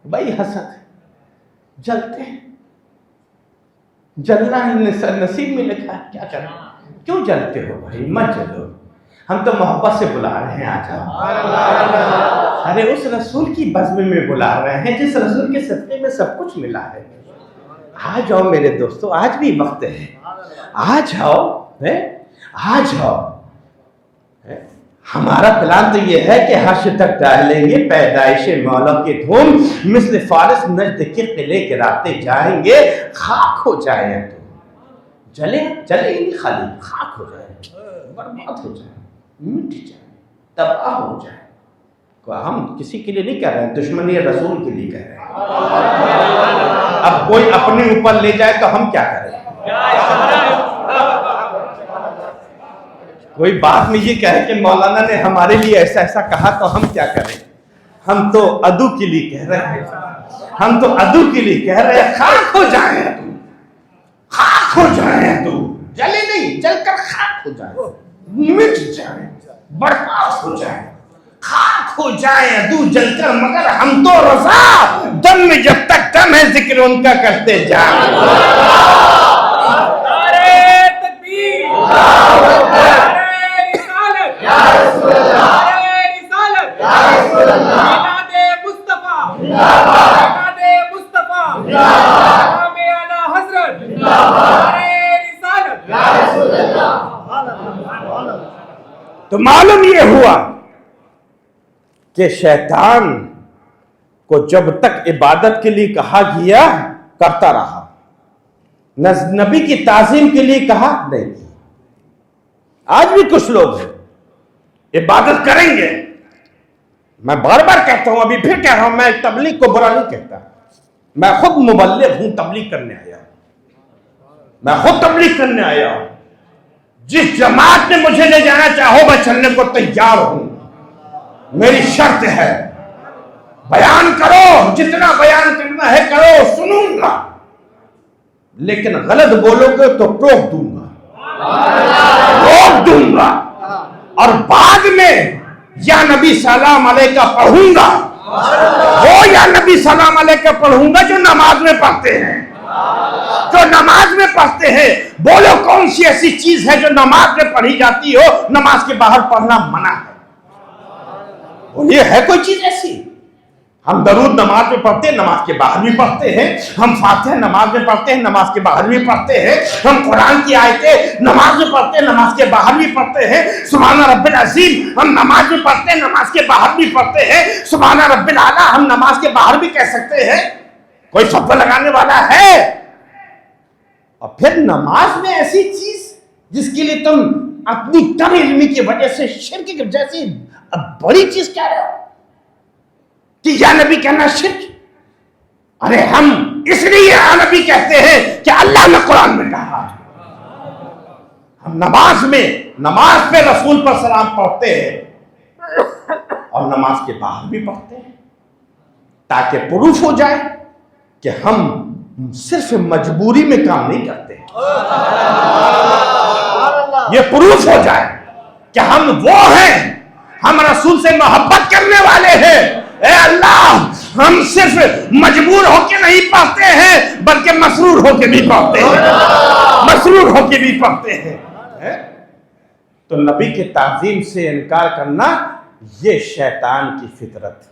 وہی حسد، جلتے ہیں، جلنا نصیب میں لکھا ہے، کیا کریں؟ کیوں جلتے ہو بھائی؟ مت جلو، ہم تو محبت سے بلا رہے ہیں، آ جاؤ۔ ارے اس رسول کی بزم میں بلا رہے ہیں جس رسول کے صدقے میں سب کچھ ملا ہے۔ آ جاؤ میرے دوستو، آج بھی وقت ہے، آ جاؤ، آ جاؤ۔ ہمارا پلان تو یہ ہے کہ حشر تک ڈالیں گے پیدائش مولا کی دھوم، مثل فارس نجد کے قلعے گراتے جائیں گے، خاک ہو جائیں تو جلے جلے نہیں، خالی خاک ہو جائے، برباد ہو جائے، مٹ جائے، تباہ ہو جائے۔ ہم کسی کے لیے نہیں کہہ رہے ہیں، دشمنی رسول کے لیے کہہ رہے ہیں۔ اب کوئی اپنے اوپر لے جائے تو ہم کیا کریں؟ کوئی بات میں یہ کہے کہ مولانا نے ہمارے لیے ایسا ایسا کہا تو ہم کیا کریں؟ ہم تو عدو کے لیے کہہ رہے ہیں، ہم تو عدو کے لیے کہہ رہے ہیں، خاک ہو جائیں تو، خاک ہو جائیں تو، جلے نہیں، جل کر خاک ہو جائیں، مٹ جائیں، برباد ہو جائیں، خاک ہو جائیں عدو جل کر، مگر ہم تو رضا دم میں جب تک دم ہے ذکر ان کا کرتے جائیں۔ نعرہ تکبیر، نعرہ رسالت، نعرہ رسالت، میلاد مصطفیٰ، میلاد مصطفیٰ، امام اعلیٰ حضرت، نعرہ رسالت۔ تو معلوم یہ ہوا کہ شیطان کو جب تک عبادت کے لیے کہا گیا کرتا رہا، نبی کی تعظیم کے لیے کہا نہیں۔ آج بھی کچھ لوگ ہیں عبادت کریں گے، میں بار بار کہتا ہوں، ابھی پھر کہہ رہا ہوں، میں تبلیغ کو برا نہیں کہتا، میں خود مبلغ ہوں، تبلیغ کرنے آیا ہوں، میں خود تبلیغ کرنے آیا ہوں، جس جماعت نے مجھے لے جانا چاہو میں چلنے کو تیار ہوں، میری شرط ہے بیان کرو، جتنا بیان کرنا ہے کرو، سنوں گا، لیکن غلط بولو گے تو ٹوک دوں گا، روک دوں گا، اور بعد میں یا نبی سلام علیکہ پڑھوں گا، وہ یا نبی سلام علیکہ پڑھوں گا جو نماز میں پڑھتے ہیں، جو نماز میں پڑھتے ہیں۔ بولو کون سی ایسی چیز ہے جو نماز میں پڑھی جاتی ہو نماز کے باہر پڑھنا منع ہے؟ بولیے ہے کوئی چیز ایسی؟ ہم درود نماز میں پڑھتے ہیں، نماز کے باہر بھی پڑھتے ہیں، ہم فاتحہ نماز میں پڑھتے ہیں، نماز کے باہر بھی پڑھتے ہیں، ہم قرآن کی آیتیں نماز میں پڑھتے ہیں، نماز کے باہر بھی پڑھتے ہیں، سبحان رب العظیم ہم نماز میں پڑھتے ہیں، نماز کے باہر بھی پڑھتے ہیں، سبحان رب العلیٰ ہم نماز کے باہر بھی کہہ سکتے ہیں، کوئی فتویٰ لگانے والا ہے؟ اور پھر نماز میں ایسی چیز جس کے لیے تم اپنی کم علمی کی وجہ سے شرک جیسی بڑی چیز کہہ رہے ہو کہ یا نبی کہنا شرک؟ ارے ہم اس لیے یا نبی کہتے ہیں کہ اللہ نے قرآن میں کہا، ہم نماز پہ رسول پر سلام پڑھتے ہیں اور نماز کے باہر بھی پڑھتے ہیں، تاکہ پروف ہو جائے کہ ہم صرف مجبوری میں کام نہیں کرتے، یہ پروف ہو جائے کہ ہم وہ ہیں، ہم رسول سے محبت کرنے والے ہیں۔ اے اللہ ہم صرف مجبور ہو کے نہیں پڑھتے ہیں بلکہ مسرور ہو کے بھی پڑھتے ہیں، مسرور ہو کے بھی پڑھتے ہیں۔ تو نبی کی تعظیم سے انکار کرنا یہ شیطان کی فطرت،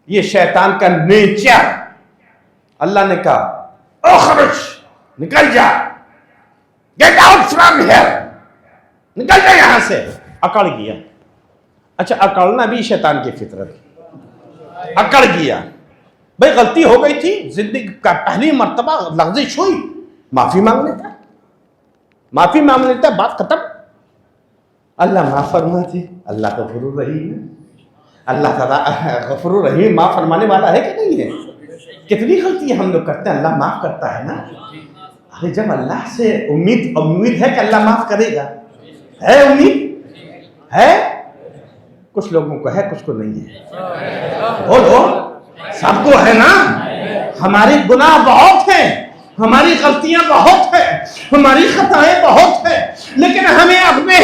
یہ شیطان کا نیچر۔ اللہ نے کہا اخرج، نکل جا، گیٹ آؤٹ فرام ہیئر، نکل جا یہاں سے۔ اکڑ گیا۔ اچھا اکڑنا بھی شیطان کی فطرت ہے، اکڑ گیا، بھئی غلطی ہو گئی تھی، زندگی کا پہلی مرتبہ لغزش ہوئی، معافی مانگ لیتا، معافی مانگ لیتا، بات ختم۔ اللہ معاف فرماتے، اللہ غفور الرحیم ہے، اللہ تعالیٰ غفور الرحیم معاف فرمانے والا ہے کہ نہیں ہے؟ کتنی غلطیاں ہم لوگ کرتے ہیں، اللہ معاف کرتا ہے نا۔ ارے جب اللہ سے امید ہے کہ اللہ معاف کرے گا، ہے امید ہے؟ کچھ لوگوں کو ہے، کچھ کو نہیں ہے۔ بولو سب کو ہے نا؟ ہمارے گناہ بہت ہیں، ہماری غلطیاں بہت ہیں، ہماری خطائیں بہت ہیں، لیکن ہمیں اپنے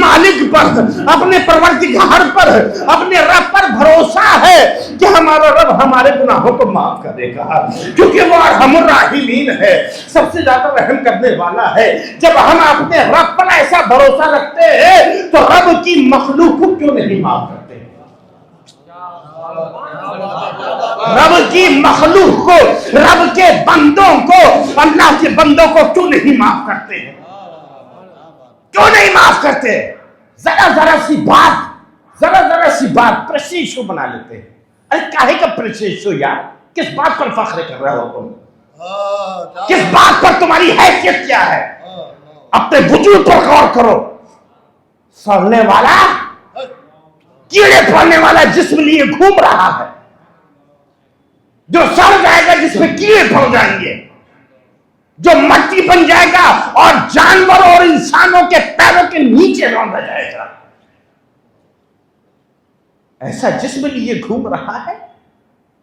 مالک پر، اپنے پروردگار پر، اپنے رب پر بھروسہ ہے کہ ہمارا رب ہمارے گناہوں کو معاف کرے گا، کیونکہ وہ ارحم الراحمین ہے، سب سے زیادہ رحم کرنے والا ہے۔ جب ہم اپنے رب پر ایسا بھروسہ رکھتے ہیں تو رب کی مخلوق کو کیوں نہیں معاف کرتے؟ رب کی مخلوق کو، رب کے بندوں کو، اللہ کے بندوں کو کیوں نہیں معاف کرتے ہیں؟ کیوں نہیں معاف کرتے؟ ذرا سی بات پریشیشو بنا لیتے ہیں۔ ارے کاہے کا پریشیشو یار؟ کس بات پر فخر کر رہے ہو تم؟ کس بات پر تمہاری حیثیت کیا ہے؟ اپنے وجود پر غور کرو۔ سڑنے والا، کیڑے پڑنے والا جسم لیے گھوم رہا ہے، جو سڑ جائے گا جس میں کیڑے پڑ جائیں گے، جو مٹی بن جائے گا اور جانوروں اور انسانوں کے پیروں کے نیچے روندا جائے گا، ایسا جسم لیے گھوم رہا ہے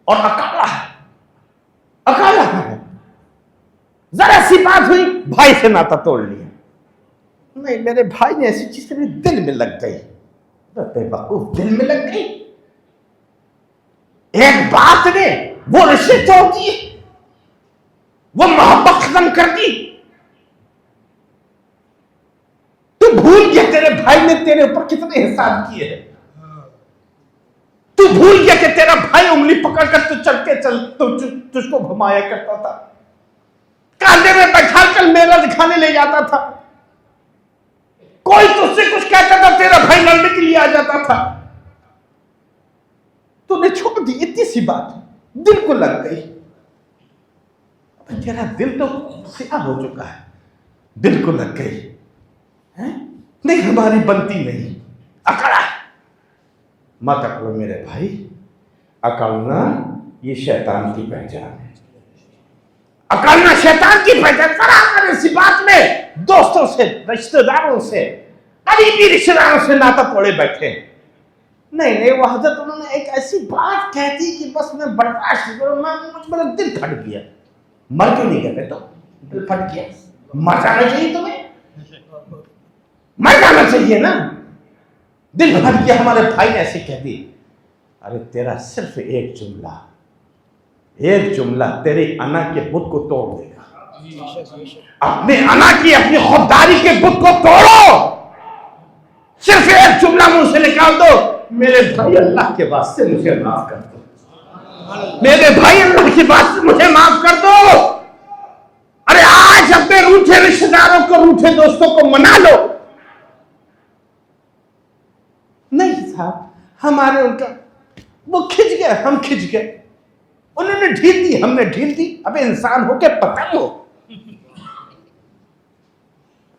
اور اکیلا ہے، اکیلا ہے۔ ذرا سی بات ہوئی، بھائی سے ناتا توڑ لیا۔ نہیں، میرے بھائی نے ایسی چیز میرے دل میں لگ گئی، بے وقوف، دل میں لگ گئی، ایک بات نے وہ رشتے توڑ دیے، وہ محبت ختم کر دی۔ تو بھول گیا تیرے بھائی نے تیرے اوپر کتنے احسان کیے ہیں، تو بھول گیا کہ تیرا بھائی انگلی پکڑ کر تو چل کے تجھ کو گھمایا کرتا تھا، کاندھے میں بیٹھا کر میلہ دکھانے لے جاتا تھا، کوئی تجھ سے کچھ کہتا تھا تیرا بھائی لڑنے کے لیے آ جاتا تھا، تو نے چھوڑ دی۔ اتنی سی بات دل کو لگ گئی، تیرا دل تو سیاہ ہو چکا ہے، دل کو لگ گئی، نہیں ہماری بنتی نہیں، اکڑا۔ مت اکڑو میرے بھائی، اکڑنا یہ شیطان کی پہچان ہے، اکڑنا شیطان کی پہچان۔ ذرا سی بات میں دوستوں سے، رشتہ داروں سے، قریبی رشتہ داروں سے ناتا توڑے بیٹھے۔ نہیں وہ حضرت انہوں نے ایک ایسی بات کہہ دی کہ بس میں برداشت کروں، میرا دل پھٹ گیا۔ مر کیوں نہیں کہتے؟ تو دل پھٹ گیا، مر جانا چاہیے تمہیں، مر جانا چاہیے نا، دل پھٹ گیا، ہمارے بھائی نے ایسے کہہ دی۔ ارے تیرا صرف ایک جملہ تیری انا کے بت کو توڑ دے گا۔ اپنے انا کی، اپنی خودداری کے بت کو توڑو، صرف ایک جملہ منہ سے نکال دو، میرے بھائی اللہ کے واسطے مجھے معاف کر دو، میرے بھائی اللہ کے واسطے مجھے معاف کر دو۔ ارے آج اپنے روٹھے رشتہ داروں کو، روٹھے دوستوں کو منا لو۔ نہیں صاحب، ہمارے ان کا وہ کھچ گئے، ہم کھچ گئے، انہوں نے ڈھیل دی، ہم نے ڈھیل دی۔ اب انسان ہو کے پتنگ ہو،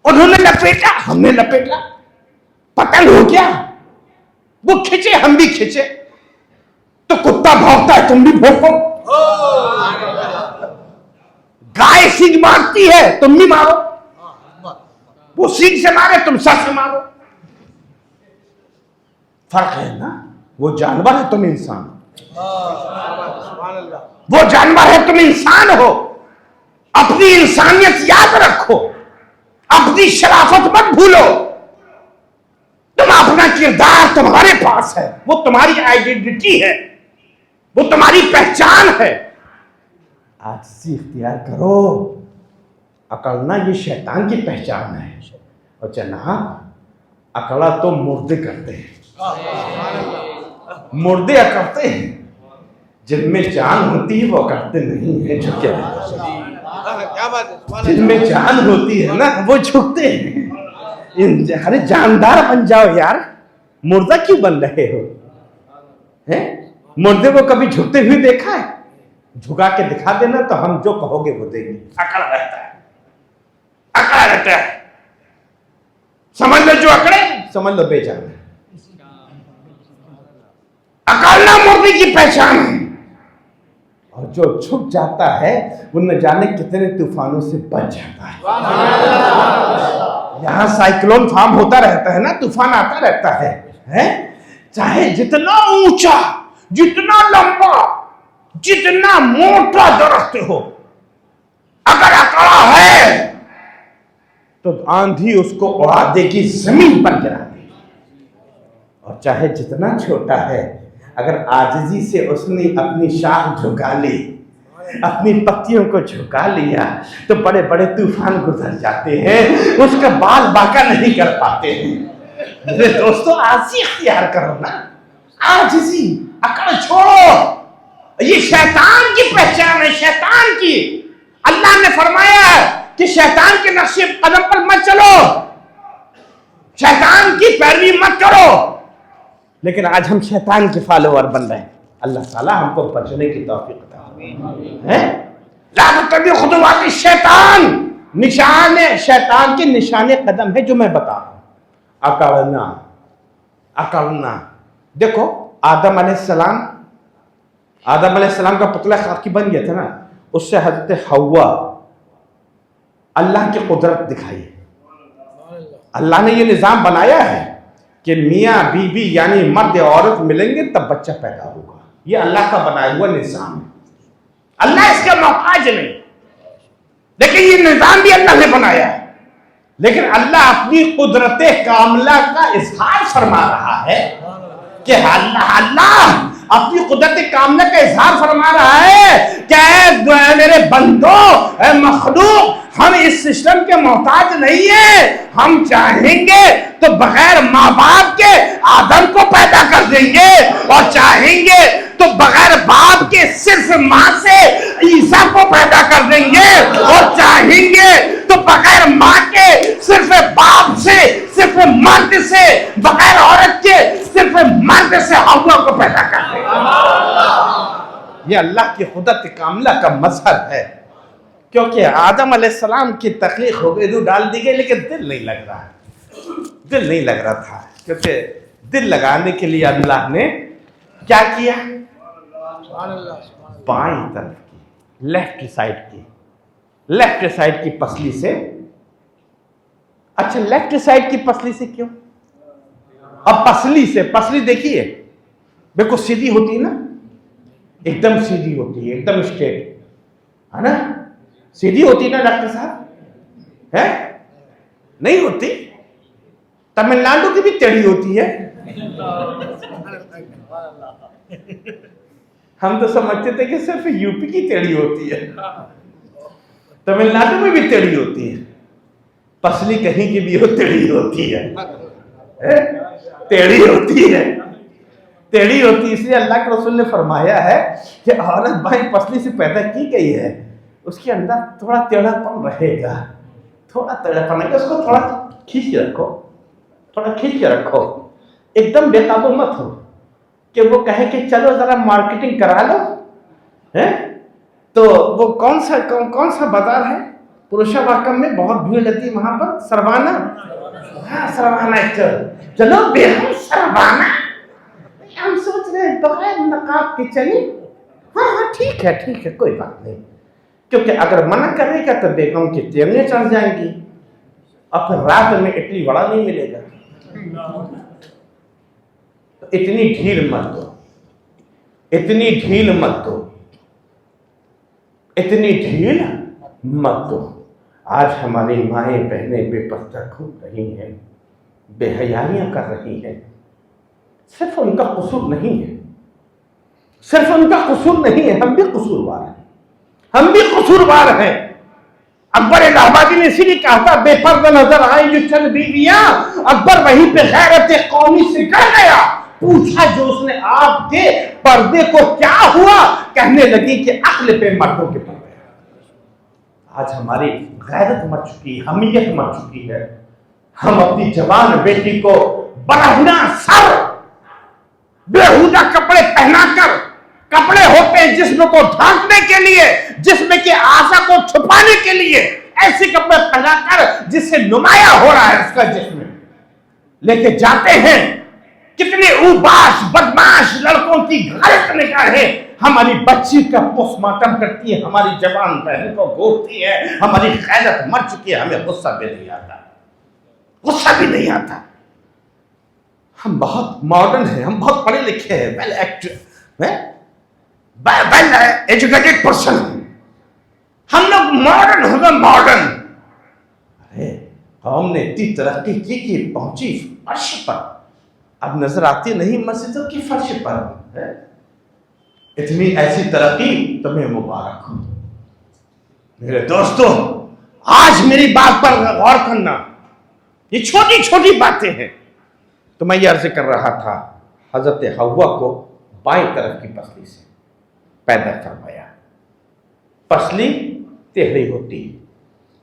انہوں نے لپیٹا، ہم نے لپیٹا، پتنگ ہو گیا، وہ کھچے ہم بھی کھچے، تو کتا بھونکتا ہے تم بھی بھونکو، گائے سینگ مارتی ہے تم بھی مارو، وہ سینگ سے مارے تم سر سے مارو، فرق ہے نا۔ وہ جانور ہے تم انسان، وہ جانور ہے تم انسان ہو۔ اپنی انسانیت یاد رکھو، اپنی شرافت مت بھولو۔ تم اپنا کردار تمہارے پاس ہے، وہ تمہاری آئیڈینٹی ہے، وہ تمہاری پہچان ہے. عاجزی اختیار کرو. اکڑنا یہ شیطان کی پہچان ہے. اور جناب اکڑا تو مردے کرتے ہیں. مردے اکڑتے ہیں، جن میں جان ہوتی ہے وہ اکڑتے نہیں ہیں، جھکتے ہیں. جن میں جان ہوتی ہے نا وہ جھکتے ہیں. ارے جاندار بن جاؤ یار، مردہ کیوں بن رہے ہو؟ مردے کو کبھی جھکتے ہوئے دیکھا ہے؟ جھکا کے دکھا دینا تو ہم جو کہو گے وہ دیں گے. اکڑا رہتا ہے، اکڑا رہتا ہے. سمجھ لو جو اکڑے سمجھ لو بے جان ہے. اکڑنا مردے کی پہچان ہے. اور جو جھک جاتا ہے وہ نہ جانے کتنے طوفانوں سے بچ جاتا ہے. یہاں سائیکلون فارم ہوتا رہتا ہے نا، طوفان آتا رہتا ہے. چاہے جتنا اونچا، جتنا لمبا، جتنا موٹا درخت ہو، اگر اکڑا ہے تو آندھی اس کو اڑا دے گی، زمین پر گرا دے گی. اور چاہے جتنا چھوٹا ہے، اگر عاجزی سے اس نے اپنی شاخ جھکا لی، اپنی پتیوں کو جھکا لیا، تو بڑے بڑے طوفان گزر جاتے ہیں، اس کا بال باقا نہیں کر پاتے ہیں. میرے دوستو عاجزی اختیار کرو نا. عاجزی، اکڑ چھوڑو. یہ شیطان کی پہچان ہے، شیطان کی. اللہ نے فرمایا ہے کہ شیطان کے نقش قدم پر مت چلو، شیطان کی پیروی مت کرو. لیکن آج ہم شیطان کے فالوور بن رہے ہیں. اللہ تعالیٰ ہم کو بچنے کی توفیق عطا فرمائے. لا تتبعوا خطوات الشیطان، نشان شیطان کے نشان قدم ہے جو میں بتا رہا ہوں. اکڑنا، اکڑنا. دیکھو آدم علیہ السلام کا پتلا خاکی بن گیا تھا نا، اس سے حضرت حوا اللہ کی قدرت دکھائی. اللہ نے یہ نظام بنایا ہے کہ میاں بیوی یعنی مرد عورت ملیں گے تب بچہ پیدا ہوگا. یہ اللہ کا بنایا ہوا نظام ہے. اللہ اس کا محتاج نہیں، لیکن یہ نظام بھی اللہ نے بنایا ہے. لیکن اللہ اپنی قدرت کاملہ کا اظہار فرما رہا ہے کہ اللہ اپنی قدرت کاملہ کا اظہار فرما رہا ہے کہ اے میرے بندو، اے مخلوق، ہم اس سسٹم کے محتاج نہیں ہیں. ہم چاہیں گے تو بغیر ماں باپ کے آدم کو پیدا کر دیں گے، اور چاہیں گے تو بغیر باپ کے صرف ماں سے عیسیٰ کو پیدا کر دیں گے، اور چاہیں گے تو بغیر ماں کے صرف باپ سے، صرف مرد سے، بغیر عورت کے صرف مرد سے حوا کو پیدا کر دیں گے. یہ اللہ کی قدرت کاملہ کا مظہر ہے. کیونکہ آدم علیہ السلام کی تخلیق ہو گئی، روح ڈال دی گئی، لیکن دل نہیں لگ رہا، دل نہیں لگ رہا تھا. کیونکہ دل لگانے کے لیے اللہ نے کیا کیا؟ بائیں طرف کی، لیفٹ سائڈ کی پسلی سے. اچھا لیفٹ سائڈ کی پسلی سے کیوں؟ اب پسلی دیکھیے بالکل سیدھی ہوتی ہے نا، ایک دم سیدھی ہوتی ہے، ایک دم اسٹریٹ ہے نا. سیدھی ہوتی ہے نا ڈاکٹر صاحب؟ ہے نہیں ہوتی. تمل ناڈو کی بھی ٹیڑھی ہوتی ہے. ہم تو سمجھتے تھے کہ صرف یو پی کی ٹیڑھی ہوتی ہے، تمل ناڈو میں بھی ٹیڑھی ہوتی ہے. پسلی کہیں کی بھی ہو ٹیڑھی ہوتی ہے، ٹیڑھی ہوتی ہے، ٹیڑھی ہوتی ہے. اس لیے اللہ کے رسول نے فرمایا ہے کہ عورت بائیں پسلی سے پیدا کی گئی ہے، اس کے اندر تھوڑا ٹیڑھا پن رہے گا، تھوڑا ٹیڑھا پن رہے گا. اس کو تھوڑا کھینچ کے رکھو، تھوڑا کھینچ کے رکھو. ایک دم بے قابو مت ہو کہ وہ کہے کہ چلو ذرا مارکیٹنگ کرا لو. تو وہ کون سا بازار ہے پروشا واکم میں بہت بھیڑ لگتی ہے وہاں پر؟ سروانا. ہاں سروانا. چلو بے ہم سروانا، ہم سوچ رہے ہیں بغیر نقاب کے چلیں. ہاں ٹھیک ہے کوئی بات نہیں. کیونکہ اگر منع کرے گا تو بیگم کی ٹینگیں چڑھ جائیں گی، اور پھر رات میں اڈلی وڑا نہیں ملے گا. تو اتنی ڈھیل مت دو، اتنی ڈھیل مت دو، اتنی ڈھیل مت دو. آج ہماری مائیں بہنیں بے پردہ گھوم رہی ہیں، بے حیائیاں کر رہی ہیں. صرف ان کا قصور نہیں ہے، صرف ان کا قصور نہیں ہے، ہم بھی قصوروار ہیں، ہم بھی قصوروار ہیں۔ اکبر الہ آبادی نے اسی لیے کہا تھا بے پردہ نظر آئی جو چند بیویاں، اکبر وہیں پہ غیرت قومی سے کر گیا۔ پوچھا جو اس نے آپ کے پردے کو کیا ہوا، کہنے لگی کہ عقل پہ مردوں کے پردے۔ آج ہماری غیرت مر چکی، حمیت مر چکی ہے۔ ہم اپنی جوان بیٹی کو برہنہ سر بیہودہ کپڑے پہنا کر، کپڑے ہوتے ہیں جسم کو ڈھانکنے کے لیے، جسم کے اعضاء کو چھپانے کے لیے، ایسے کپڑے پہنا کر جس سے نمایاں ہو رہا ہے اس کا جسم، لے کے جاتے ہیں۔ کتنے اوباش بدماش لڑکوں کی غلط نگاہیں ہماری بچی کا پوسٹ مارٹم کرتی ہے، ہماری جوان بہن کو گھورتی ہے۔ ہماری غیرت مر چکی ہے، ہمیں غصہ بھی نہیں آتا، غصہ بھی نہیں آتا۔ ہم بہت ماڈرن ہیں، ہم بہت پڑھے لکھے ہیں، ویل ایجوکیٹڈ پرسن ہیں، ہم لوگ ماڈرن ہوگا ماڈرن۔ ارے قوم نے اتنی ترقی کی کہ پہنچی فرش پر، اب نظر آتی نہیں مسجدوں کی فرش پر ہے۔ اتنی ایسی ترقی تمہیں مبارک ہو۔ میرے دوستو، آج میری بات پر غور کرنا، یہ چھوٹی چھوٹی باتیں ہیں۔ تو میں یہ عرض کر رہا تھا، حضرت حوا کو بائیں طرف کی پسلی سے پیدا فرمایا۔ پسلی ٹیڑھی ہوتی ہے،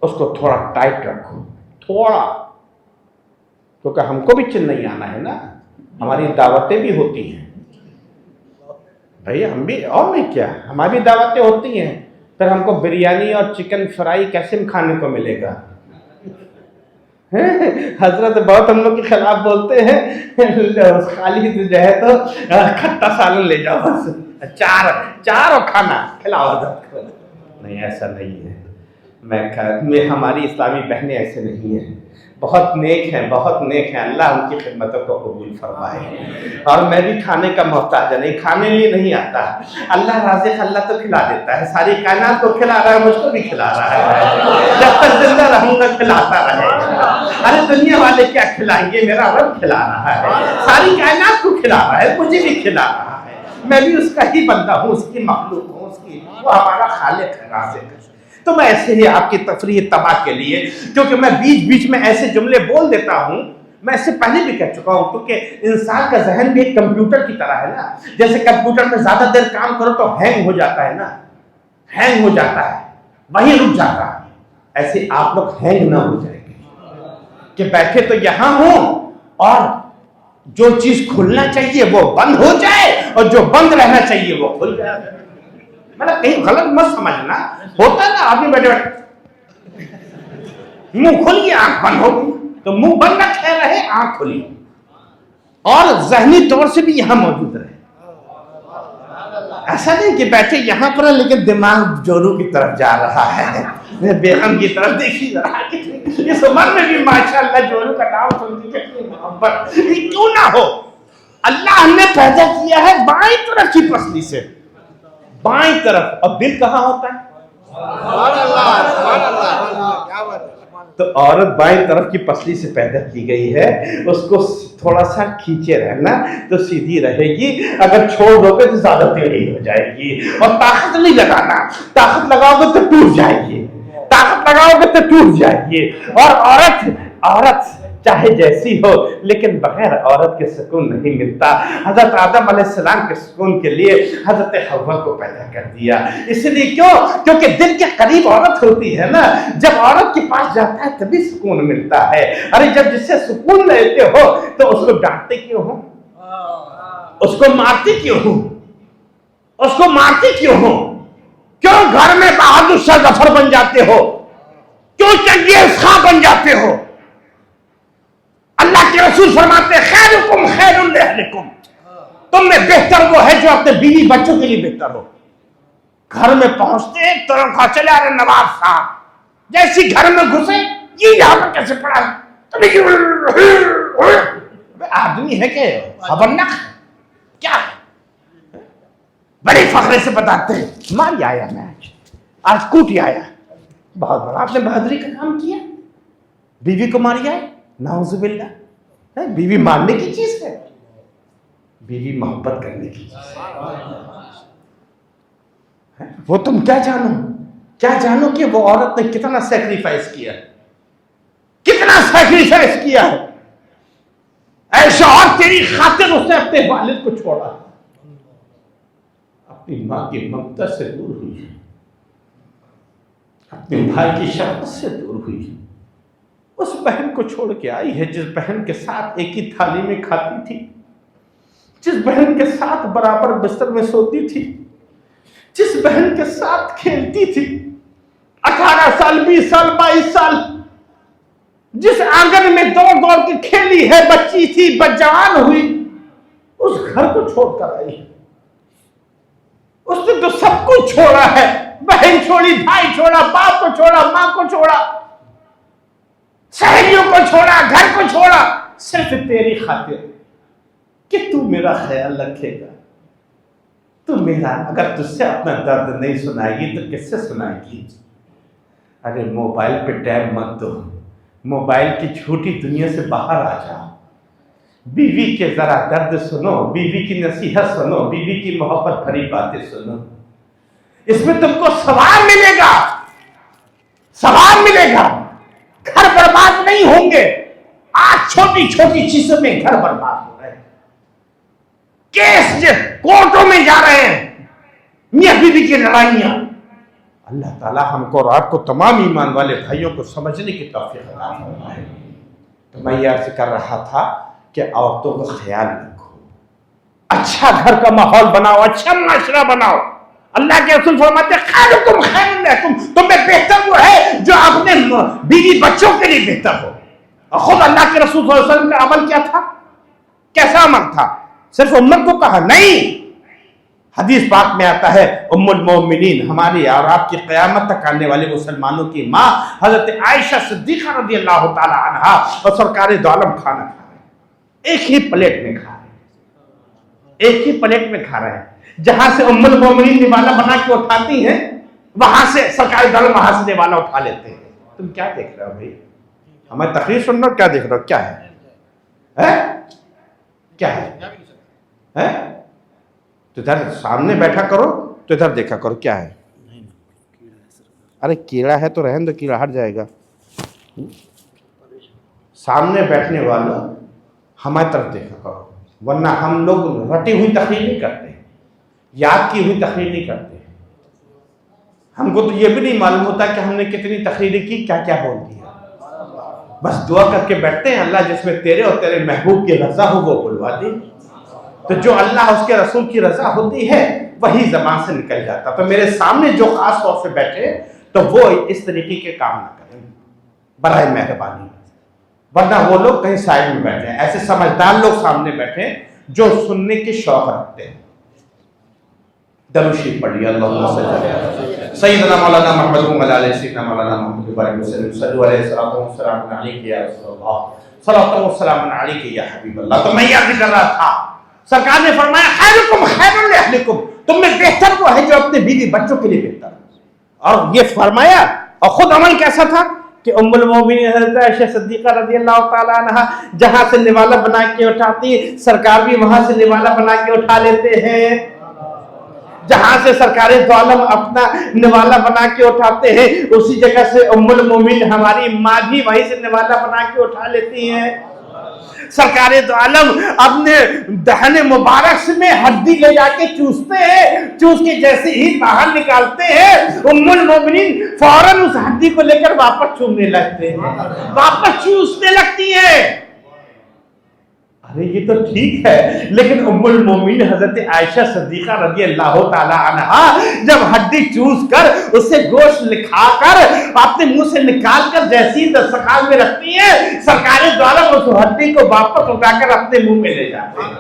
اس کو تھوڑا ٹائٹ رکھو، تھوڑا، کیونکہ ہم کو بھی چل نہیں آنا ہے نا، ہماری دعوتیں بھی ہوتی ہیں بھائی، ہم بھی، اور نہیں کیا، ہماری دعوتیں ہوتی ہیں، پھر ہم کو بریانی اور چکن فرائی کیسے کھانے کو ملے گا؟ حضرت بہت ہم لوگ کے خلاف بولتے ہیں، خالی جو ہے تو کھٹا سالن لے جاؤ، بس چار اور کھانا کھلاؤ حضرت کو۔ نہیں، ایسا نہیں ہے، ہماری اسلامی بہنیں ایسے نہیں ہیں، بہت نیک ہیں، بہت نیک ہیں، اللہ ان کی خدمتوں کو قبول فرمائے۔ اور میں بھی کھانے کا محتاج نہیں، کھانے لیے نہیں آتا، اللہ رازق، اللہ تو کھلا دیتا ہے، ساری کائنات کو کھلا رہا ہے، مجھ کو بھی کھلا رہا ہے، جب تک زندہ رہوں گا کھلاتا رہے گا۔ ارے دنیا والے کیا کھلائیں گے، میرا رب کھلا رہا ہے، ساری کائنات کو کھلا رہا ہے، مجھے بھی کھلا رہا ہے، میں بھی اس کا ہی بندہ ہوں، اس کی مخلوق ہوں، وہ ہمارا خالق ہے، رازق ہے۔ تو میں ایسے ہی آپ کی تفریح تباہ کے لیے، کیونکہ میں بیچ بیچ میں ایسے جملے بول دیتا ہوں، میں اس سے پہلے بھی کہہ چکا ہوں، کیونکہ انسان کا ذہن بھی ایک کمپیوٹر کی طرح ہے نا، جیسے کمپیوٹر میں زیادہ دیر کام کرو تو ہینگ ہو جاتا ہے نا، ہینگ ہو جاتا ہے، وہیں رک جاتا ہے، ایسے آپ لوگ ہینگ نہ ہو جائیں گے کہ بیٹھے تو یہاں ہوں اور جو چیز کھلنا چاہیے وہ بند ہو جائے اور جو بند رہنا چاہیے وہ کھل جائے۔ مطلب کہیں غلط مت سمجھنا، ہوتا ہے نا آدمی بیٹھے بیٹھے منہ کھل گیا آنکھ بند ہو گئی، تو منہ بند رکھے رہے، آنکھ کھلی، اور ذہنی طور سے بھی یہاں موجود رہے۔ ایسا نہیں کہ بیٹھے یہاں پر لیکن دماغ جورو کی طرف جا رہا ہے، بیگم کی طرف دیکھی رہا ہے، اس عمر میں بھی ماشاءاللہ جورو کا نام سنتی کتنی محبت، یہ کیوں نہ ہو؟ اللہ نے پیدا کیا ہے بائیں طرف کی پسلی سے، بائیں طرف، اور دل کہاں ہوتا ہے؟ تو عورت بائیں طرف کی پسلی سے پیدا کی گئی ہے، اس کو تھوڑا سا کھینچے رہنا تو سیدھی رہے گی، اگر چھوڑ دو گے تو زیادہ ٹیڑھی ہو جائے گی، اور طاقت نہیں لگانا، طاقت لگاؤ گے تو ٹوٹ جائے گی، طاقت لگاؤ گے تو ٹوٹ جائے گی۔ اور عورت چاہے جیسی ہو لیکن بغیر عورت کے سکون نہیں ملتا۔ حضرت آدم علیہ السلام کے سکون کے لیے حضرت حوا کو پیدا کر دیا، اس لیے کیونکہ دل کے قریب عورت ہوتی ہے نا، جب عورت کے پاس جاتا ہے تبھی سکون ملتا ہے۔ ارے جب جس سے سکون لیتے ہو تو اس کو ڈانٹتے کیوں ہو، اس کو مارتے کیوں ہو، اس کو مارتے کیوں ہو؟ کیوں گھر میں بہادر شاہ ظفر بن جاتے ہو؟ کیوں چنگیز خان بن جاتے ہو؟ اللہ کے رسول فرماتے خیرکم خیر لأہلکم، تم میں بہتر وہ ہے جو اپنے بیوی بچوں کے لیے بہتر ہو۔ گھر میں پہنچتے ایک طرف کھا چلے آ رہے نواب صاحب، جیسی گھر میں گھسے یہ یہاں پر کیسے پڑا ہے؟ آدمی ہے کہ خبرناک ہے کیا ہے؟ بڑے فخر سے بتاتے ہیں ماری آیا میں آج کوٹی آیا، بہت بڑا آپ نے بہادری کا کام کیا، بیوی کو ماری آئے، نعوذ باللہ۔ بیوی مارنے کی چیز ہے، بیوی محبت کرنے کی چیز ہے۔ وہ تم کیا جانو کہ وہ عورت نے کتنا سیکریفائس کیا، کتنا سیکریفائس کیا ہے. ایسا اور تیری خاطر اس نے اپنے والد کو چھوڑا، اپنی ماں کی ممتا سے دور ہوئی، اپنے بھائی کی شفقت سے دور ہوئی، اس بہن کو چھوڑ کے آئی ہے جس بہن کے ساتھ ایک ہی تھالی میں کھاتی تھی، جس بہن کے ساتھ برابر بستر میں سوتی تھی، جس بہن کے ساتھ کھیلتی تھی 18 سال 20 سال 22 سال، جس آنگن میں دوڑ کے کھیلی ہے، بچی تھی جوان ہوئی، اس گھر کو چھوڑ کر آئی. اس نے تو سب کچھ چھوڑا ہے، بہن چھوڑی، بھائی چھوڑا، باپ کو چھوڑا، ماں کو چھوڑا، سہیلیوں کو چھوڑا، گھر کو چھوڑا، صرف تیری خاطر کہ تو میرا خیال رکھے گا. تو میرا اگر تجھ سے اپنا درد نہیں سنائے گی تو کس سے سنائے گی؟ ارے موبائل پہ ٹائم مت دو، موبائل کی جھوٹی دنیا سے باہر آ جاؤ، بیوی کے ذرا درد سنو، بیوی کی نصیحت سنو، بیوی کی محبت بھری باتیں سنو. اس میں تم کو ثواب ملے گا، ثواب ملے گا. گھر برباد نہیں ہوں گے. آج چھوٹی چھوٹی چیزوں میں گھر برباد ہو رہے ہیں، کیس کورٹوں میں جا رہے ہیں، میاں بیوی کی لڑائیاں. اللہ تعالی ہم کو اور آپ کو تمام ایمان والے بھائیوں کو سمجھنے کی توفیق عطا فرمائے. تو میں یہ عرض کر رہا تھا کہ عورتوں کا خیال رکھو، اچھا گھر کا ماحول بناؤ، اچھا معاشرہ بناؤ. اللہ کے رسول فرماتے ہیں خیرکم خیر لکم، تم میں بہتر وہ ہے جو اپنے بیوی بچوں کے لیے بہتر ہو. اور خود اللہ کے رسول صلی اللہ علیہ وسلم کا عمل کیا تھا؟ کیسا عمل تھا؟ صرف امت کو کہا نہیں، حدیث پاک میں آتا ہے ام المومنین، ہماری اور آپ کی قیامت تک آنے والے مسلمانوں کی ماں حضرت عائشہ صدیقہ رضی اللہ تعالی عنہا اور سرکار دو عالم کھانا کھا رہے ہیں، ایک ہی پلیٹ میں کھا رہے ہیں، ایک ہی پلیٹ میں کھا رہے ہیں. جہاں سے ام المومنین نوالا بنا کے اٹھاتی ہیں، وہاں سے سرکار دو عالم وہاں سے نوالا اٹھا لیتے ہیں. تم کیا دیکھ رہے ہو بھائی؟ ہمیں تقریر سن رہے ہو؟ کیا دیکھ رہے ہو؟ کیا ہے؟ کیا ہے؟ تو ادھر سامنے بیٹھا کرو، تو ادھر دیکھا کرو کیا ہے. ارے کیڑا ہے تو رہن دو، کیڑا ہٹ جائے گا. سامنے بیٹھنے والا ہماری طرف دیکھا کرو، ورنہ ہم لوگ رٹی ہوئی تقریر نہیں کرتے، یاد کی ہوئی تقریر نہیں کرتے. ہم کو تو یہ بھی نہیں معلوم ہوتا کہ ہم نے کتنی تقریریں کی، کیا کیا بول دیا. بس دعا کر کے بیٹھتے ہیں اللہ جس میں تیرے اور تیرے محبوب کی رضا ہو وہ بلوا دے. تو جو اللہ اس کے رسول کی رضا ہوتی ہے وہی زبان سے نکل جاتا. تو میرے سامنے جو خاص طور سے بیٹھے تو وہ اس طریقے کے کام نہ کریں برائے مہربانی، ورنہ وہ لوگ کہیں سائڈ میں بیٹھے ہیں. ایسے سمجھدار لوگ سامنے بیٹھے جو سننے کے شوق رکھتے ہیں. درود شریف پڑھیے، اللہم صلی علی سیدنا مولانا محمد وعلی آلہ سیدنا مولانا محمد وبارک وسلم. صلو علیہ السلام علیکم یا رسول اللہ، صلاۃ و سلام علیکم یا حبیب اللہ. تو میں یہ عرض کر رہا تھا، سرکار نے فرمایا خیرکم خیر لاہلکم، تم میں بہتر وہ ہے جو اپنے بیوی بچوں کے لیے بہتر. اور یہ فرمایا، اور خود عمل کیسا تھا کہ ام المومنین حضرت عائشہ صدیقہ رضی اللہ تعالی عنہا جہاں سے نوالا بنا کے اٹھاتی، سرکار بھی وہاں سے نوالا بنا کے اٹھا لیتے ہیں. جہاں سے سرکار دو عالم اپنا نوالا بنا کے اٹھاتے ہیں، اسی جگہ سے ام المومنین ہماری ماں بھی وہیں سے نوالا بنا کے اٹھا لیتی ہیں. سرکار دو عالم اپنے دہن مبارک سے میں ہڈی لے جا کے چوستے ہیں، چوس کے جیسے ہی باہر نکالتے ہیں، ام المومنین فوراً اس ہڈی کو لے کر واپس چومنے لگتے ہیں، واپس چوسنے لگتی ہیں. ارے یہ تو ٹھیک ہے، لیکن ام المومنین حضرت عائشہ صدیقہ رضی اللہ تعالی عنہا جب ہڈی چوس کر اسے گوشت لکھا کر اپنے منہ سے نکال کر جیسی دسترخوان میں رکھتی ہیں، سرکار دو عالم اس ہڈی کو واپس اٹھا کر اپنے منہ میں لے جاتے ہیں.